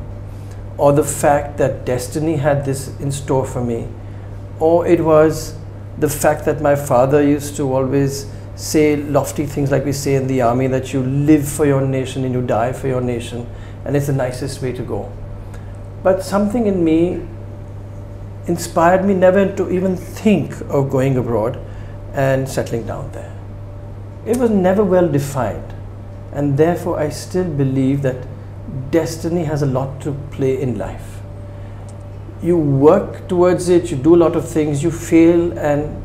S2: or the fact that destiny had this in store for me, or it was the fact that my father used to always say lofty things like we say in the army, that you live for your nation and you die for your nation, and it's the nicest way to go. But something in me inspired me never to even think of going abroad and settling down there. It was never well defined, and therefore I still believe that destiny has a lot to play in life. You work towards it, you do a lot of things, you fail, and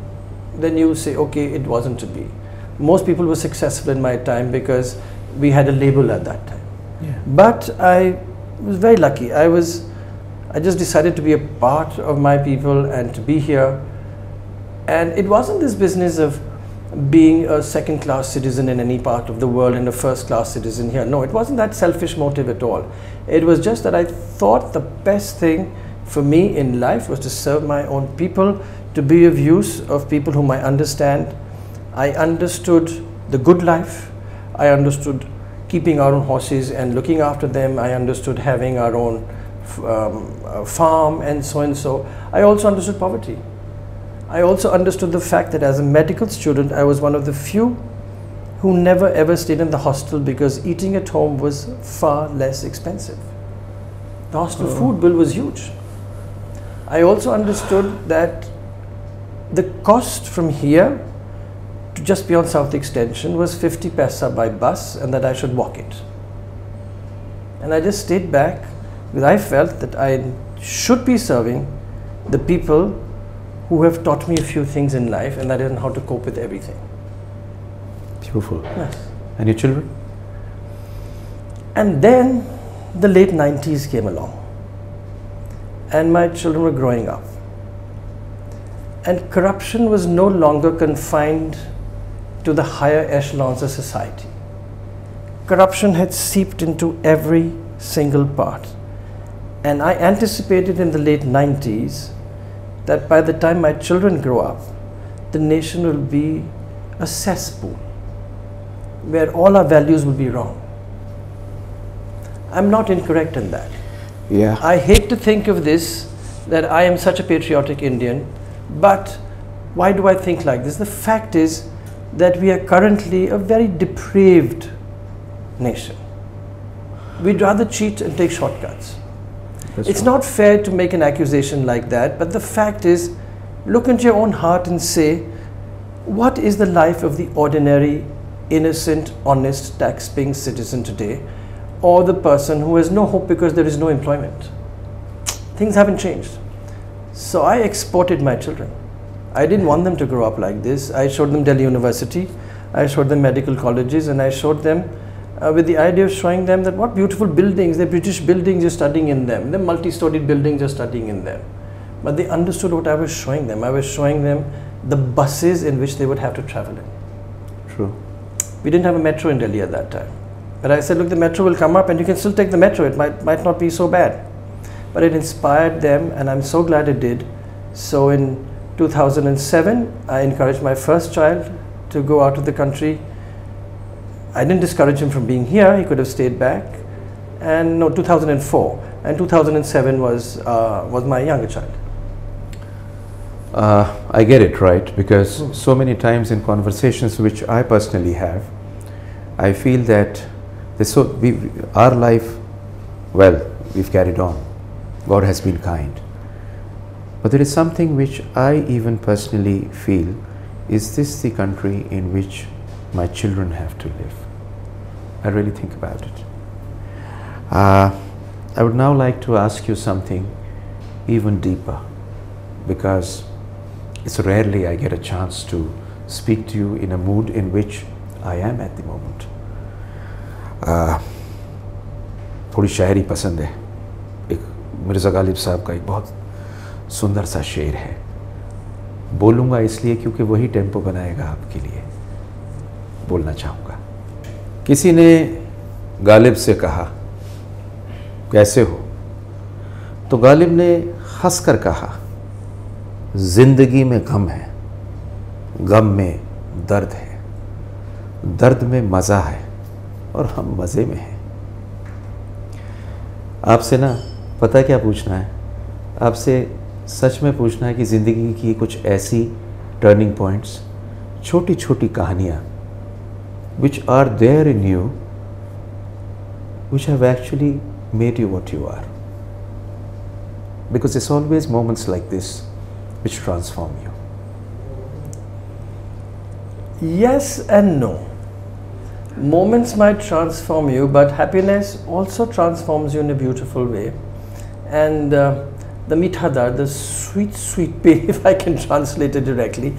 S2: then you say, okay, it wasn't to be. Most people were successful in my time because we had a label at that time.
S1: Yeah.
S2: But I was very lucky. I just decided to be a part of my people and to be here. And it wasn't this business of being a second-class citizen in any part of the world and a first-class citizen here. No, it wasn't that selfish motive at all. It was just that I thought the best thing for me in life was to serve my own people, to be of use of people whom I understand. I understood the good life. I understood keeping our own horses and looking after them. I understood having our own farm and so and so. I also understood poverty. I also understood the fact that as a medical student, I was one of the few who never ever stayed in the hostel because eating at home was far less expensive. The hostel food bill was huge. I also understood that the cost from here to just beyond South Extension was 50 paisa by bus, and that I should walk it. And I just stayed back because I felt that I should be serving the people who have taught me a few things in life, and that is how to cope with everything.
S1: Beautiful.
S2: Yes.
S1: And your children?
S2: And then the late 90s came along, and my children were growing up. And corruption was no longer confined to the higher echelons of society. Corruption had seeped into every single part. And I anticipated in the late 90s that by the time my children grow up, the nation will be a cesspool where all our values will be wrong. I'm not incorrect in that.
S1: Yeah.
S2: I hate to think of this, that I am such a patriotic Indian, but why do I think like this? The fact is that we are currently a very depraved nation. We'd rather cheat and take shortcuts. It's not fair to make an accusation like that, but the fact is, look into your own heart and say, what is the life of the ordinary, innocent, honest, tax-paying citizen today, or the person who has no hope because there is no employment? Things haven't changed. So I exported my children. I didn't want them to grow up like this. I showed them Delhi University, I showed them medical colleges, and I showed them with the idea of showing them that what beautiful buildings, the British buildings, you're studying in them, the multi-storied buildings, you're studying in them. But they understood what I was showing them. I was showing them the buses in which they would have to travel in.
S1: True.
S2: We didn't have a metro in Delhi at that time. But I said, look, the metro will come up and you can still take the metro. It might not be so bad. But it inspired them, and I'm so glad it did. So in 2007, I encouraged my first child to go out of the country. I didn't discourage him from being here. He could have stayed back. And no, 2004. And 2007 was my younger child.
S1: I get it, right? Because so many times in conversations which I personally have, I feel that our life, well, we've carried on. God has been kind. But there is something which I even personally feel, is this the country in which my children have to live? I really think about it. I would now like to ask you something even deeper, because it's rarely I get a chance to speak to you in a mood in which I am at the moment. थोड़ी शायरी पसंद है. एक मिर्ज़ा गालिब साहब का एक बहुत सुंदर सा शेर है. बोलूँगा इसलिए क्योंकि वही टेम्पो बनाएगा आपके लिए. बोलना चाहूँगा. किसी ने गालिब से कहा, कैसे हो? तो गालिब ने हंसकर कहा, जिंदगी में गम है, गम में दर्द है, दर्द में मज़ा है और हम मज़े में हैं। आपसे ना पता क्या पूछना है, आपसे सच में पूछना है कि ज़िंदगी की कुछ ऐसी टर्निंग पॉइंट्स, छोटी छोटी कहानियाँ which are there in you, which have actually made you what you are. Because it's always moments like this which transform you.
S2: Yes and no. Moments might transform you, but happiness also transforms you in a beautiful way. And the mithadar, the sweet, sweet pain, if I can translate it directly,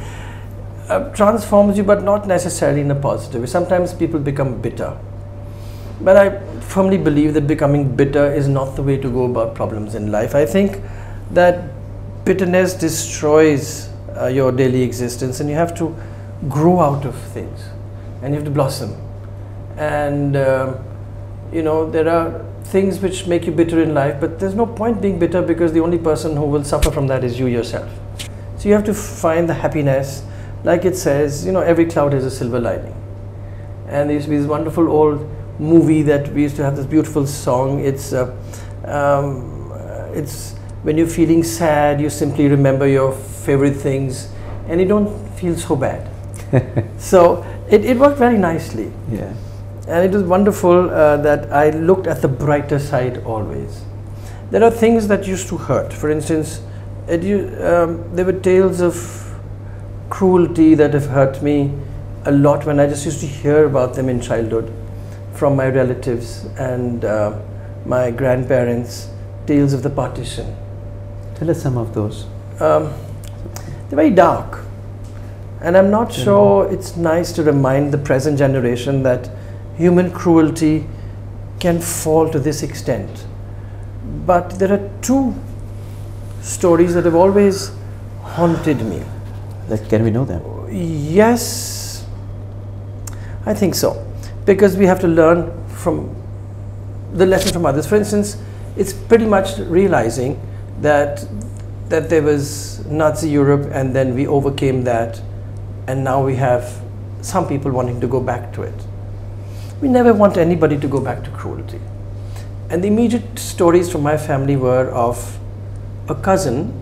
S2: transforms you, but not necessarily in a positive way. Sometimes people become bitter. But I firmly believe that becoming bitter is not the way to go about problems in life. I think that bitterness destroys your daily existence, and you have to grow out of things, and you have to blossom. And you know, there are things which make you bitter in life, but there's no point being bitter, because the only person who will suffer from that is you yourself. So you have to find the happiness. Like it says, you know, every cloud has a silver lining. And there used to be this wonderful old movie that we used to have, this beautiful song. It's when you're feeling sad, you simply remember your favorite things and you don't feel so bad. So it worked very nicely.
S1: Yeah.
S2: And it was wonderful that I looked at the brighter side always. There are things that used to hurt. For instance, there were tales of cruelty that have hurt me a lot when I just used to hear about them in childhood from my relatives and my grandparents, tales of the partition.
S1: Tell us some of those.
S2: They're very dark, and I'm not sure it's nice to remind the present generation that human cruelty can fall to this extent. But there are two stories that have always haunted me.
S1: Can we know them?
S2: Yes, I think so, because we have to learn from the lesson from others. For instance, it's pretty much realizing that there was Nazi Europe, and then we overcame that, and now we have some people wanting to go back to it. We never want anybody to go back to cruelty. And the immediate stories from my family were of a cousin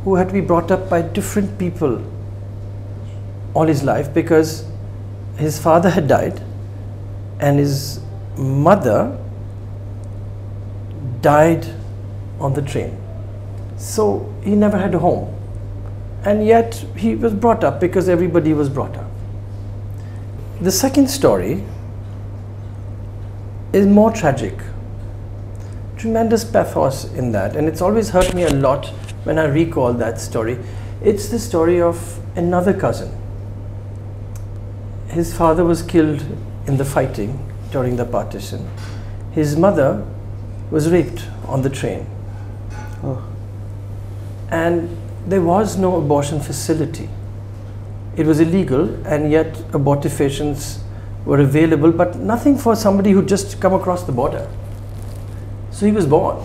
S2: who had to be brought up by different people all his life, because his father had died and his mother died on the train. So he never had a home, and yet he was brought up because everybody was brought up. The second story is more tragic. Tremendous pathos in that, and it's always hurt me a lot when I recall that story. It's the story of another cousin. His father was killed in the fighting during the partition. His mother was raped on the train.
S1: Oh.
S2: And there was no abortion facility. It was illegal, and yet abortifacients were available, but nothing for somebody who just come across the border. So he was born.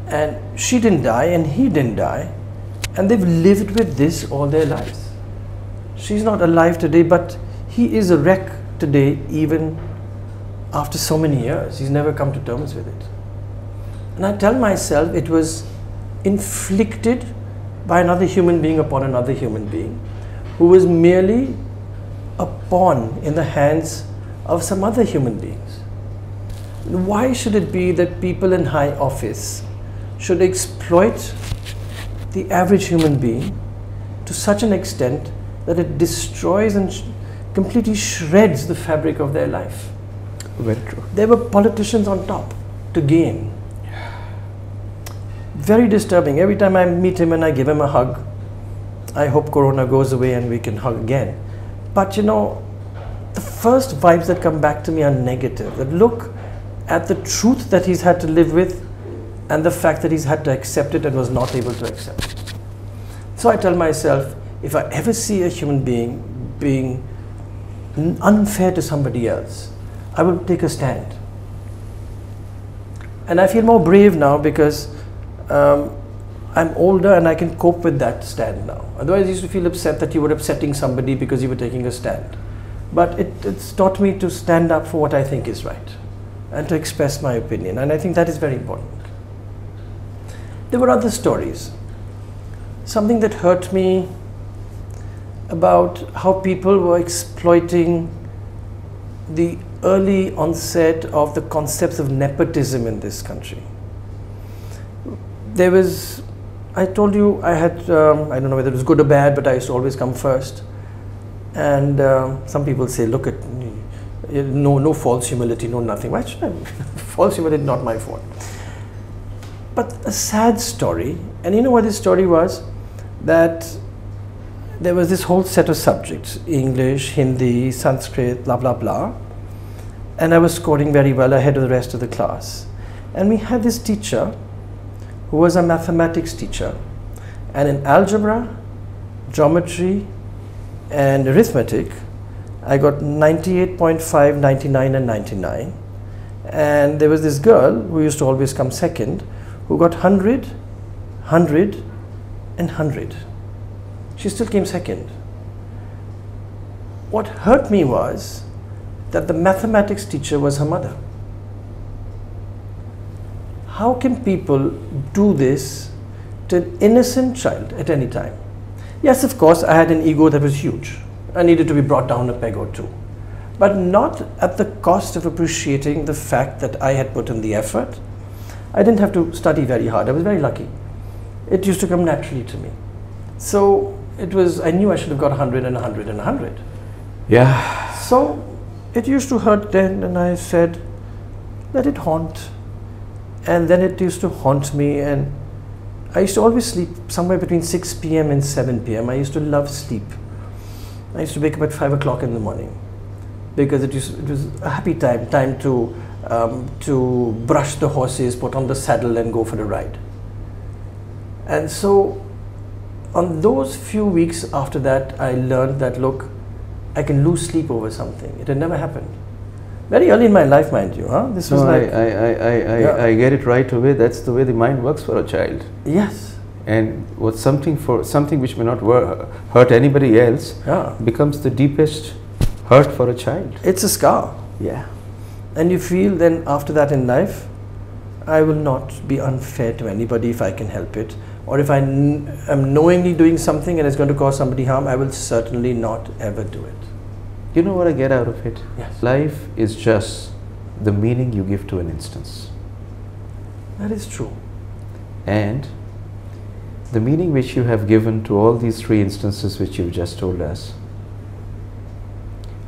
S2: And she didn't die and he didn't die, and they've lived with this all their lives. She's not alive today, but he is a wreck today, even after so many years. He's never come to terms with it. And I tell myself it was inflicted by another human being upon another human being, who was merely a pawn in the hands of some other human beings. Why should it be that people in high office should exploit the average human being to such an extent that it destroys and completely shreds the fabric of their life?
S1: Very true.
S2: There were politicians on top to gain. Very disturbing. Every time I meet him and I give him a hug, I hope Corona goes away and we can hug again. But you know, the first vibes that come back to me are negative. That look at the truth that he's had to live with, and the fact that he's had to accept it and was not able to accept it. So I tell myself, if I ever see a human being being unfair to somebody else, I will take a stand. And I feel more brave now because I'm older and I can cope with that stand now. Otherwise, I used to feel upset that you were upsetting somebody because you were taking a stand. But it's taught me to stand up for what I think is right and to express my opinion. And I think that is very important. There were other stories. Something that hurt me about how people were exploiting the early onset of the concepts of nepotism in this country. There was, I told you, I had, I don't know whether it was good or bad, but I used to always come first. And some people say, look at, no false humility, no nothing. Why should I? False humility, not my fault. But a sad story, and you know what this story was? That there was this whole set of subjects, English, Hindi, Sanskrit, blah, blah, blah. And I was scoring very well ahead of the rest of the class. And we had this teacher who was a mathematics teacher. And in algebra, geometry, and arithmetic, I got 98.5, 99, and 99. And there was this girl who used to always come second, who got 100, 100, and 100. She still came second. What hurt me was that the mathematics teacher was her mother. How can people do this to an innocent child at any time? Yes, of course, I had an ego that was huge. I needed to be brought down a peg or two. But not at the cost of appreciating the fact that I had put in the effort. I didn't have to study very hard. I was very lucky. It used to come naturally to me. So it was, I knew I should have got 100 and 100 and 100.
S1: Yeah.
S2: So it used to hurt then, and I said, let it haunt. And then it used to haunt me, and I used to always sleep somewhere between 6 p.m. and 7 p.m. I used to love sleep. I used to wake up at 5 o'clock in the morning because it was a happy time to brush the horses, put on the saddle and go for a ride. And so on those few weeks after that, I learned that, look, I can lose sleep over something. It had never happened. Very early in my life, mind you. Huh? This was like...
S1: I get it right away. That's the way the mind works for a child.
S2: Yes.
S1: And what's something which may not hurt anybody else becomes the deepest hurt for a child.
S2: It's a scar.
S1: Yeah.
S2: And you feel then after that in life, I will not be unfair to anybody if I can help it. Or if I am knowingly doing something and it's going to cause somebody harm, I will certainly not ever do it.
S1: You know what I get out of it?
S2: Yes.
S1: Life is just the meaning you give to an instance.
S2: That is true.
S1: And the meaning which you have given to all these three instances which you just told us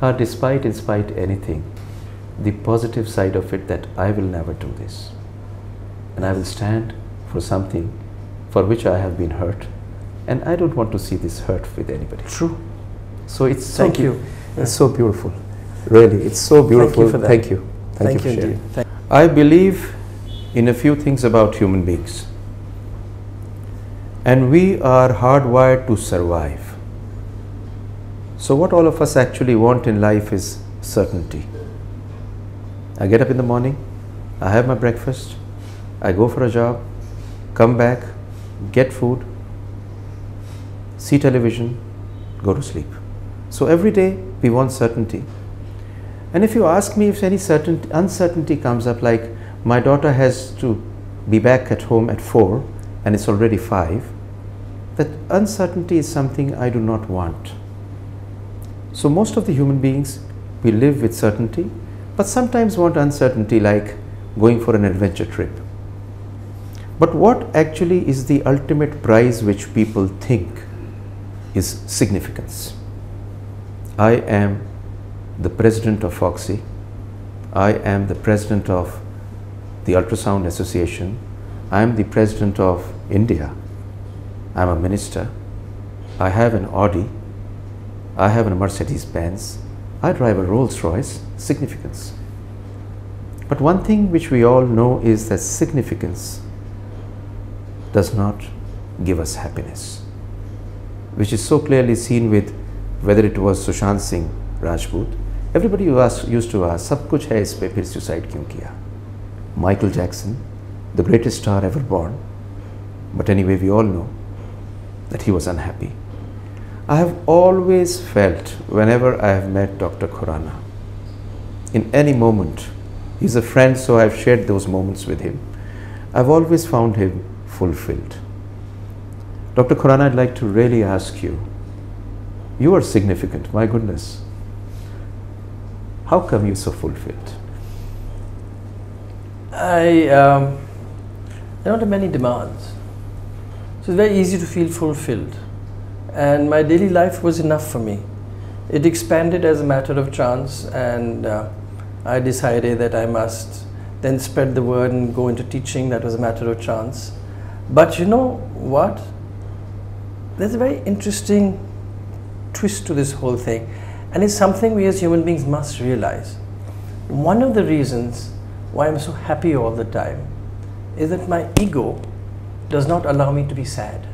S1: are, in spite anything, the positive side of it, that I will never do this. And I will stand for something for which I have been hurt. And I don't want to see this hurt with anybody.
S2: True.
S1: So it's so
S2: Thank you.
S1: It's so beautiful. Really, it's so beautiful.
S2: Thank you for that.
S1: Thank you. Thank you for sharing.
S2: Indeed.
S1: I believe in a few things about human beings. And we are hardwired to survive. So what all of us actually want in life is certainty. I get up in the morning, I have my breakfast, I go for a job, come back, get food, see television, go to sleep. So every day we want certainty. And if you ask me if any uncertainty comes up, like my daughter has to be back at home at 4 and it's already 5, that uncertainty is something I do not want. So most of the human beings, we live with certainty, but sometimes want uncertainty, like going for an adventure trip. But what actually is the ultimate prize which people think is significance? I am the president of Foxy. I am the president of the Ultrasound Association. I am the president of India. I am a minister. I have an Audi. I have a Mercedes-Benz. I drive a Rolls-Royce. Significance. But one thing which we all know is that significance does not give us happiness, which is so clearly seen with whether it was Sushant Singh Rajput. Everybody used to ask, सब कुछ है इस पे फिर suicide क्यों किया? Michael Jackson, the greatest star ever born. But anyway, we all know that he was unhappy. I have always felt, whenever I have met Dr. Khurana, in any moment, he's a friend, so I've shared those moments with him, I've always found him fulfilled. Dr. Khurana, I'd like to really ask you, you are significant, my goodness. How come you're so fulfilled?
S2: I don't have many demands. So it's very easy to feel fulfilled. And my daily life was enough for me. It expanded as a matter of chance, and I decided that I must then spread the word and go into teaching. That was a matter of chance. But you know what? There's a very interesting twist to this whole thing, and it's something we as human beings must realize. One of the reasons why I'm so happy all the time is that my ego does not allow me to be sad.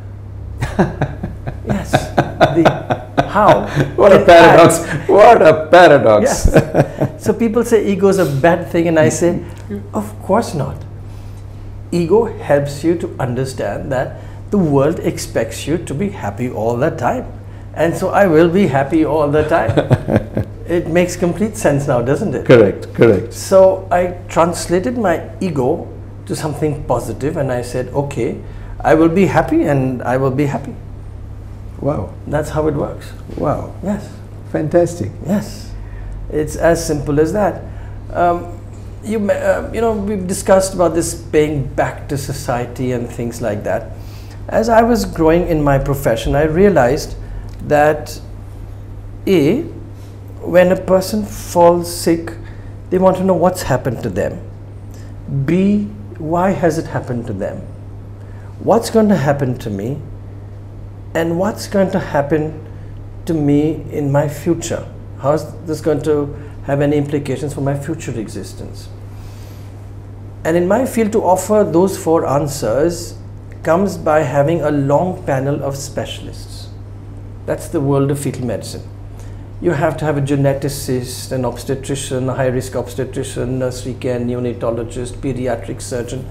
S2: Yes. How?
S1: What a paradox. What a paradox.
S2: Yes. So people say ego is a bad thing, and I say, of course not. Ego helps you to understand that the world expects you to be happy all the time. And so I will be happy all the time. It makes complete sense now, doesn't it?
S1: Correct, correct.
S2: So I translated my ego to something positive, and I said, okay, I will be happy and I will be happy.
S1: Wow.
S2: That's how it works.
S1: Wow.
S2: Yes.
S1: Fantastic.
S2: Yes. It's as simple as that. You know, we've discussed about this paying back to society and things like that. As I was growing in my profession, I realized that A, when a person falls sick, they want to know what's happened to them. B, why has it happened to them? What's going to happen to me? And what's going to happen to me in my future? How is this going to have any implications for my future existence? And in my field, to offer those four answers comes by having a long panel of specialists. That's the world of fetal medicine. You have to have a geneticist, an obstetrician, a high-risk obstetrician, nursery care, neonatologist, pediatric surgeon,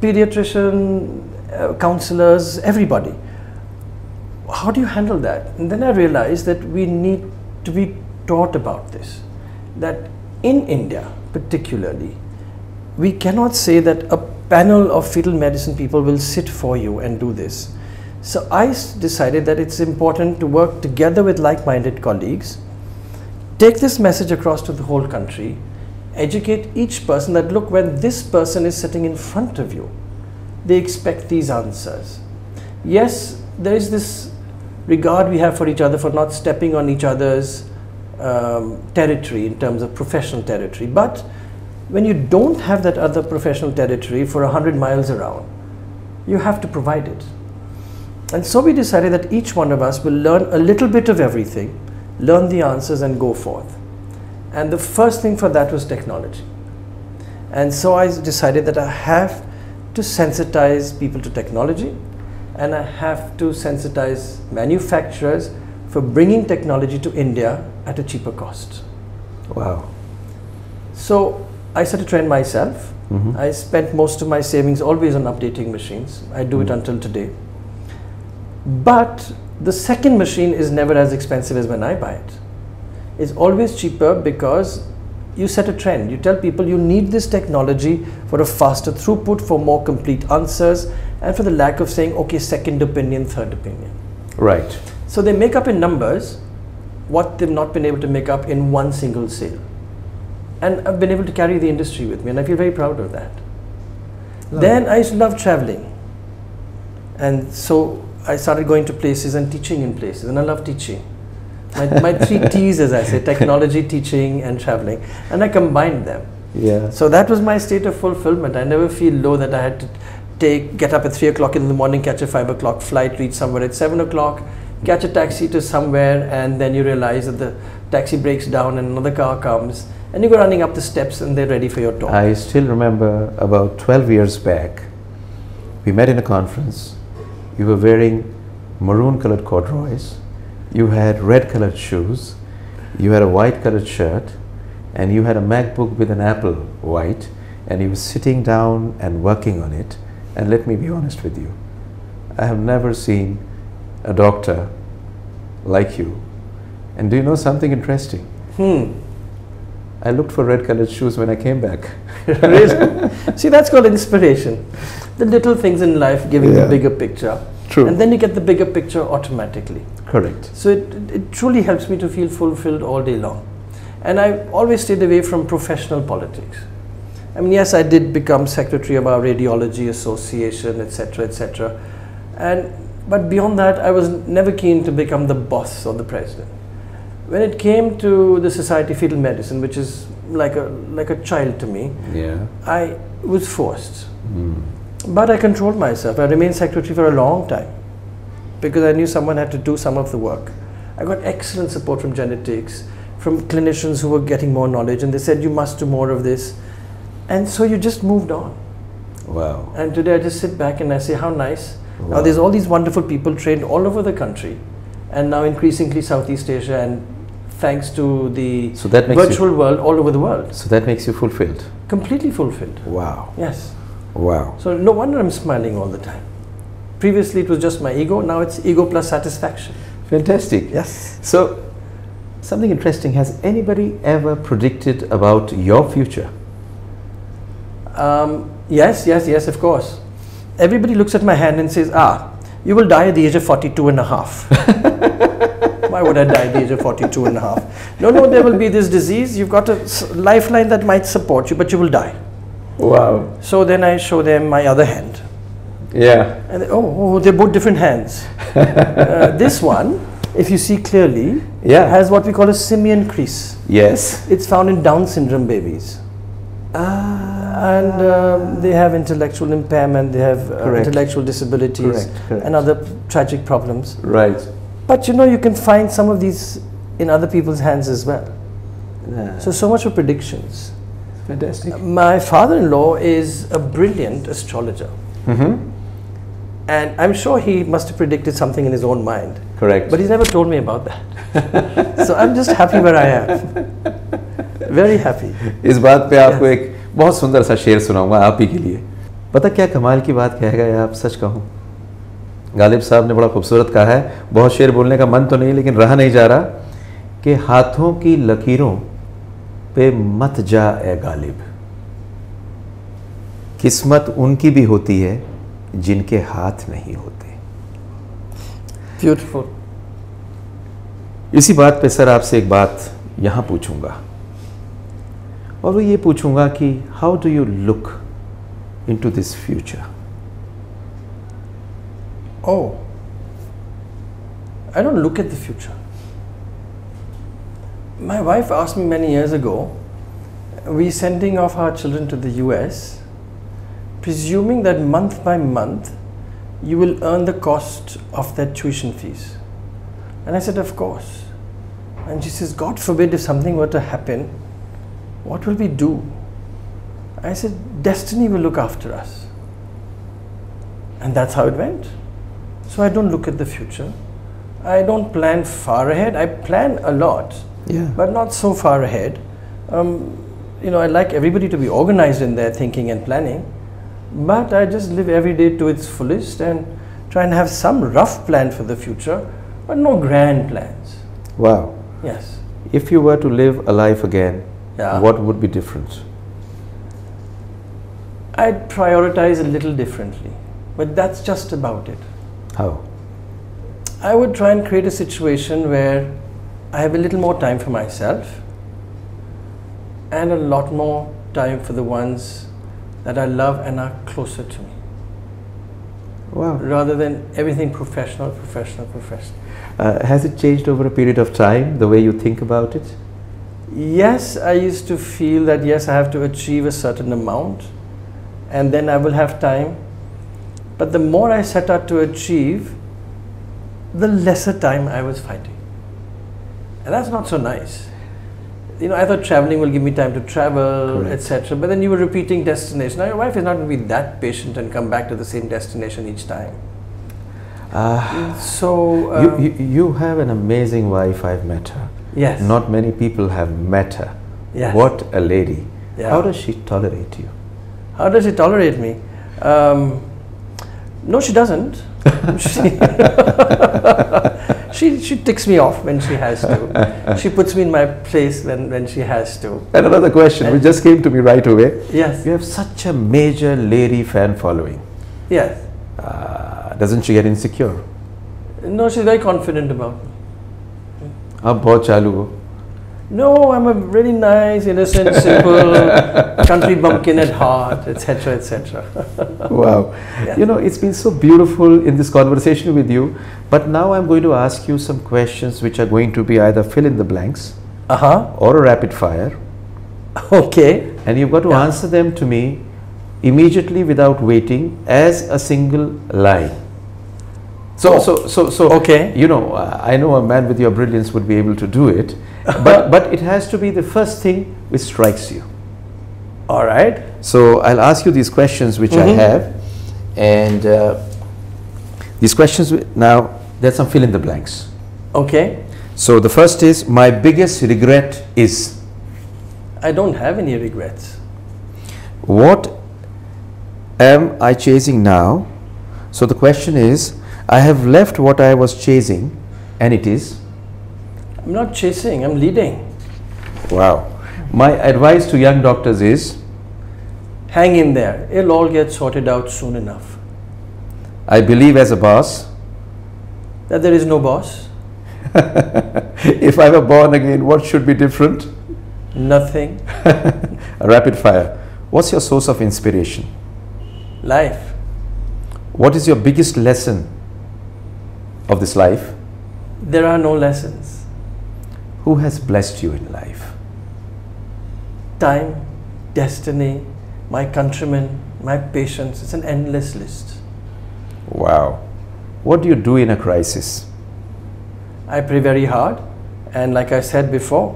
S2: pediatrician, counselors, everybody. How do you handle that? And then I realized that we need to be taught about this. That in India, particularly, we cannot say that a panel of fetal medicine people will sit for you and do this. So I decided that it's important to work together with like-minded colleagues, take this message across to the whole country, educate each person that, look, when this person is sitting in front of you, they expect these answers. Yes, there is this regard we have for each other for not stepping on each other's territory in terms of professional territory. But when you don't have that other professional territory for 100 miles around, you have to provide it. And so we decided that each one of us will learn a little bit of everything, learn the answers and go forth. And the first thing for that was technology. And so I decided that I have to sensitize people to technology, and I have to sensitize manufacturers for bringing technology to India at a cheaper cost.
S1: Wow.
S2: So I started to train myself. I spent most of my savings always on updating machines. I do it until today. But the second machine is never as expensive as when I buy it. It's always cheaper because you set a trend. You tell people you need this technology for a faster throughput, for more complete answers, and for the lack of saying, okay, second opinion, third opinion.
S1: Right.
S2: So they make up in numbers what they've not been able to make up in one single sale. And I've been able to carry the industry with me, and I feel very proud of that. Then I used to love traveling. And so I started going to places and teaching in places, and I love teaching. My three T's, as I say, technology, teaching, and traveling. And I combined them.
S1: Yeah.
S2: So that was my state of fulfillment. I never feel low that I had to get up at 3 o'clock in the morning, catch a 5 o'clock flight, reach somewhere at 7 o'clock, catch a taxi to somewhere, and then you realize that the taxi breaks down and another car comes, and you go running up the steps and they're ready for your talk.
S1: I still remember about 12 years back, we met in a conference. You were wearing maroon colored corduroys, you had red colored shoes, you had a white colored shirt, and you had a MacBook with an Apple white, and he was sitting down and working on it. And let me be honest with you, I have never seen a doctor like you. And do you know something interesting? I looked for red-colored shoes when I came back.
S2: Really? See, that's called inspiration. The little things in life giving the bigger picture.
S1: True.
S2: And then you get the bigger picture automatically.
S1: Correct.
S2: So it truly helps me to feel fulfilled all day long. And I always stayed away from professional politics. I mean, yes, I did become secretary of our radiology association, etc., etc. But beyond that, I was never keen to become the boss or the president. When it came to the Society of Fetal Medicine, which is like a child to me, I was forced. But I controlled myself. I remained secretary for a long time because I knew someone had to do some of the work. I got excellent support from genetics, from clinicians who were getting more knowledge, and they said, you must do more of this. And so you just moved on.
S1: Wow.
S2: And today I just sit back and I say, how nice.
S1: Wow.
S2: Now there's all these wonderful people trained all over the country, and now increasingly Southeast Asia, and thanks to the virtual world all over the world.
S1: So that makes you fulfilled?
S2: Completely fulfilled.
S1: Wow.
S2: Yes.
S1: Wow.
S2: So no wonder I'm smiling all the time. Previously it was just my ego, now it's ego plus satisfaction.
S1: Fantastic.
S2: Yes.
S1: So, something interesting, has anybody ever predicted about your future?
S2: Yes, of course. Everybody looks at my hand and says, you will die at the age of 42 and a half. Why would I die at the age of 42 and a half? No, there will be this disease. You've got a lifeline that might support you, but you will die.
S1: Wow.
S2: So then I show them my other hand.
S1: Yeah.
S2: And they, they're both different hands. This one, if you see clearly, has what we call a Simian Crease.
S1: Yes.
S2: It's found in Down syndrome babies. And they have intellectual impairment, they have intellectual disabilities and other tragic problems.
S1: Right.
S2: But you can find some of these in other people's hands as well. So much for predictions.
S1: Fantastic.
S2: My father-in-law is a brilliant astrologer. And I'm sure he must have predicted something in his own mind.
S1: Correct.
S2: But he's never told me about that. So I'm just happy where I am. Very happy.
S1: इस बात पे आपको एक बहुत सुंदर सा शेर सुनाऊंगा आप ही के लिए. पता क्या कमाल की बात कह गए आप, सच कहूँ. गालिब साहब ने बड़ा खूबसूरत कहा है, बहुत शेर बोलने का मन तो नहीं लेकिन रहा नहीं जा रहा, कि हाथों की लकीरों पे मत जा ए गालिब, किस्मत उनकी भी होती है जिनके हाथ नहीं होते.
S2: ब्यूटीफुल.
S1: इसी बात पे सर आपसे एक बात यहाँ पूछूंगा, और वो ये पूछूंगा कि how do you look into this future?
S2: I don't look at the future. My wife asked me many years ago, we're sending off our children to the US, presuming that month by month you will earn the cost of their tuition fees. And I said, of course. And she says, God forbid if something were to happen, what will we do? I said, destiny will look after us. And that's how it went. So I don't look at the future. I don't plan far ahead. I plan a lot, but not so far ahead. I like everybody to be organized in their thinking and planning, but I just live every day to its fullest and try and have some rough plan for the future, but no grand plans.
S1: Wow.
S2: Yes.
S1: If you were to live a life again, what would be different?
S2: I'd prioritize a little differently, but that's just about it.
S1: How?
S2: I would try and create a situation where I have a little more time for myself and a lot more time for the ones that I love and are closer to me.
S1: Wow.
S2: Rather than everything professional.
S1: Has it changed over a period of time, the way you think about it?
S2: Yes, I used to feel that yes, I have to achieve a certain amount and then I will have time. But the more I set out to achieve, the lesser time I was finding. And that's not so nice. I thought traveling will give me time to travel, etc. But then you were repeating destination. Now your wife is not going to be that patient and come back to the same destination each time.
S1: You have an amazing wife. I've met her.
S2: Yes.
S1: Not many people have met her.
S2: Yes.
S1: What a lady.
S2: Yeah.
S1: How does she tolerate you?
S2: How does she tolerate me? No, she doesn't. She ticks me off when she has to. She puts me in my place when she has to.
S1: And another question which just came to me right away.
S2: Yes.
S1: You have such a major lady fan following.
S2: Yes.
S1: Doesn't she get insecure?
S2: No, she's very confident about me.
S1: Ab bahut chalu ho.
S2: No, I'm a really nice, innocent, simple country bumpkin at heart, etc., etc.
S1: Wow.
S2: Yeah.
S1: You know, it's been so beautiful in this conversation with you, but now I'm going to ask you some questions which are going to be either fill in the blanks or a rapid fire.
S2: Okay.
S1: And you've got to answer them to me immediately without waiting as a single line. So,
S2: okay.
S1: You know, I know a man with your brilliance would be able to do it, but it has to be the first thing which strikes you.
S2: All right.
S1: So I'll ask you these questions which I have, and these questions now, there's some fill in the blanks.
S2: Okay.
S1: So the first is, my biggest regret is?
S2: I don't have any regrets.
S1: What am I chasing now? So the question is, I have left what I was chasing, and it is?
S2: I'm not chasing, I'm leading.
S1: Wow. My advice to young doctors is?
S2: Hang in there. It'll all get sorted out soon enough.
S1: I believe as a boss
S2: that there is no boss.
S1: If I were born again, what should be different?
S2: Nothing.
S1: A rapid fire. What's your source of inspiration?
S2: Life.
S1: What is your biggest lesson of this life?
S2: There are no lessons.
S1: Who has blessed you in life?
S2: Time, destiny, my countrymen, my patients. It's an endless list.
S1: Wow. What do you do in a crisis?
S2: I pray very hard, and like I said before,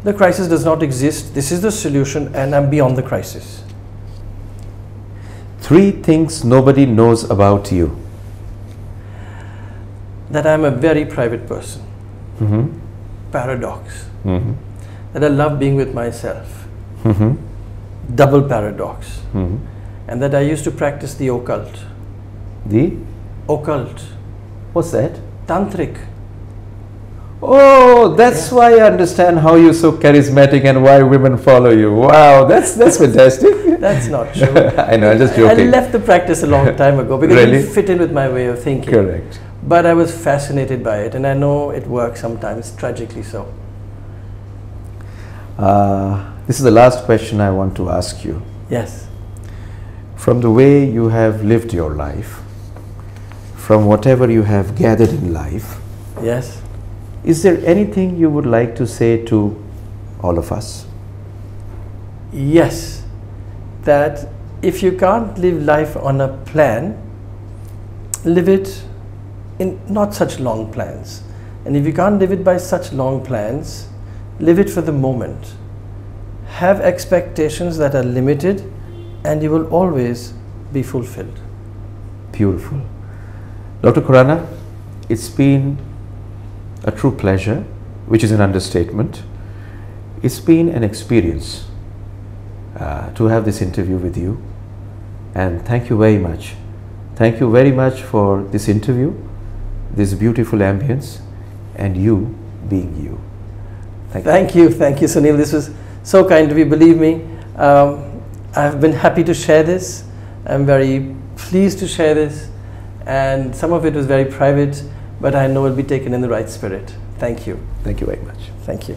S2: the crisis does not exist. This is the solution, and I'm beyond the crisis.
S1: 3 things nobody knows about you.
S2: That I'm a very private person. Paradox. That I love being with myself. Double paradox. And that I used to practice the occult.
S1: The?
S2: Occult.
S1: What's that?
S2: Tantric.
S1: Oh, that's why I understand how you're so charismatic and why women follow you. Wow, that's fantastic.
S2: That's not true.
S1: I know, I'm just joking.
S2: I left the practice a long time ago because
S1: Really?
S2: it didn't fit in with my way of thinking.
S1: Correct.
S2: But I was fascinated by it, and I know it works sometimes, tragically so.
S1: This is the last question I want to ask you.
S2: Yes.
S1: From the way you have lived your life, from whatever you have gathered in life,
S2: Yes.
S1: is there anything you would like to say to all of us?
S2: Yes. That if you can't live life on a plan, live it in not such long plans. And if you can't live it by such long plans, live it for the moment. Have expectations that are limited, and you will always be fulfilled.
S1: Beautiful. Dr. Khurana, it's been a true pleasure, which is an understatement. It's been an experience to have this interview with you, and thank you very much. Thank you very much for this interview, this beautiful ambience, and you being you.
S2: Thank you, Sunil. This was so kind of you. Believe me, I've been happy to share this. I'm very pleased to share this, and some of it was very private, but I know it'll be taken in the right spirit. Thank you.
S1: Thank you very much.
S2: Thank you.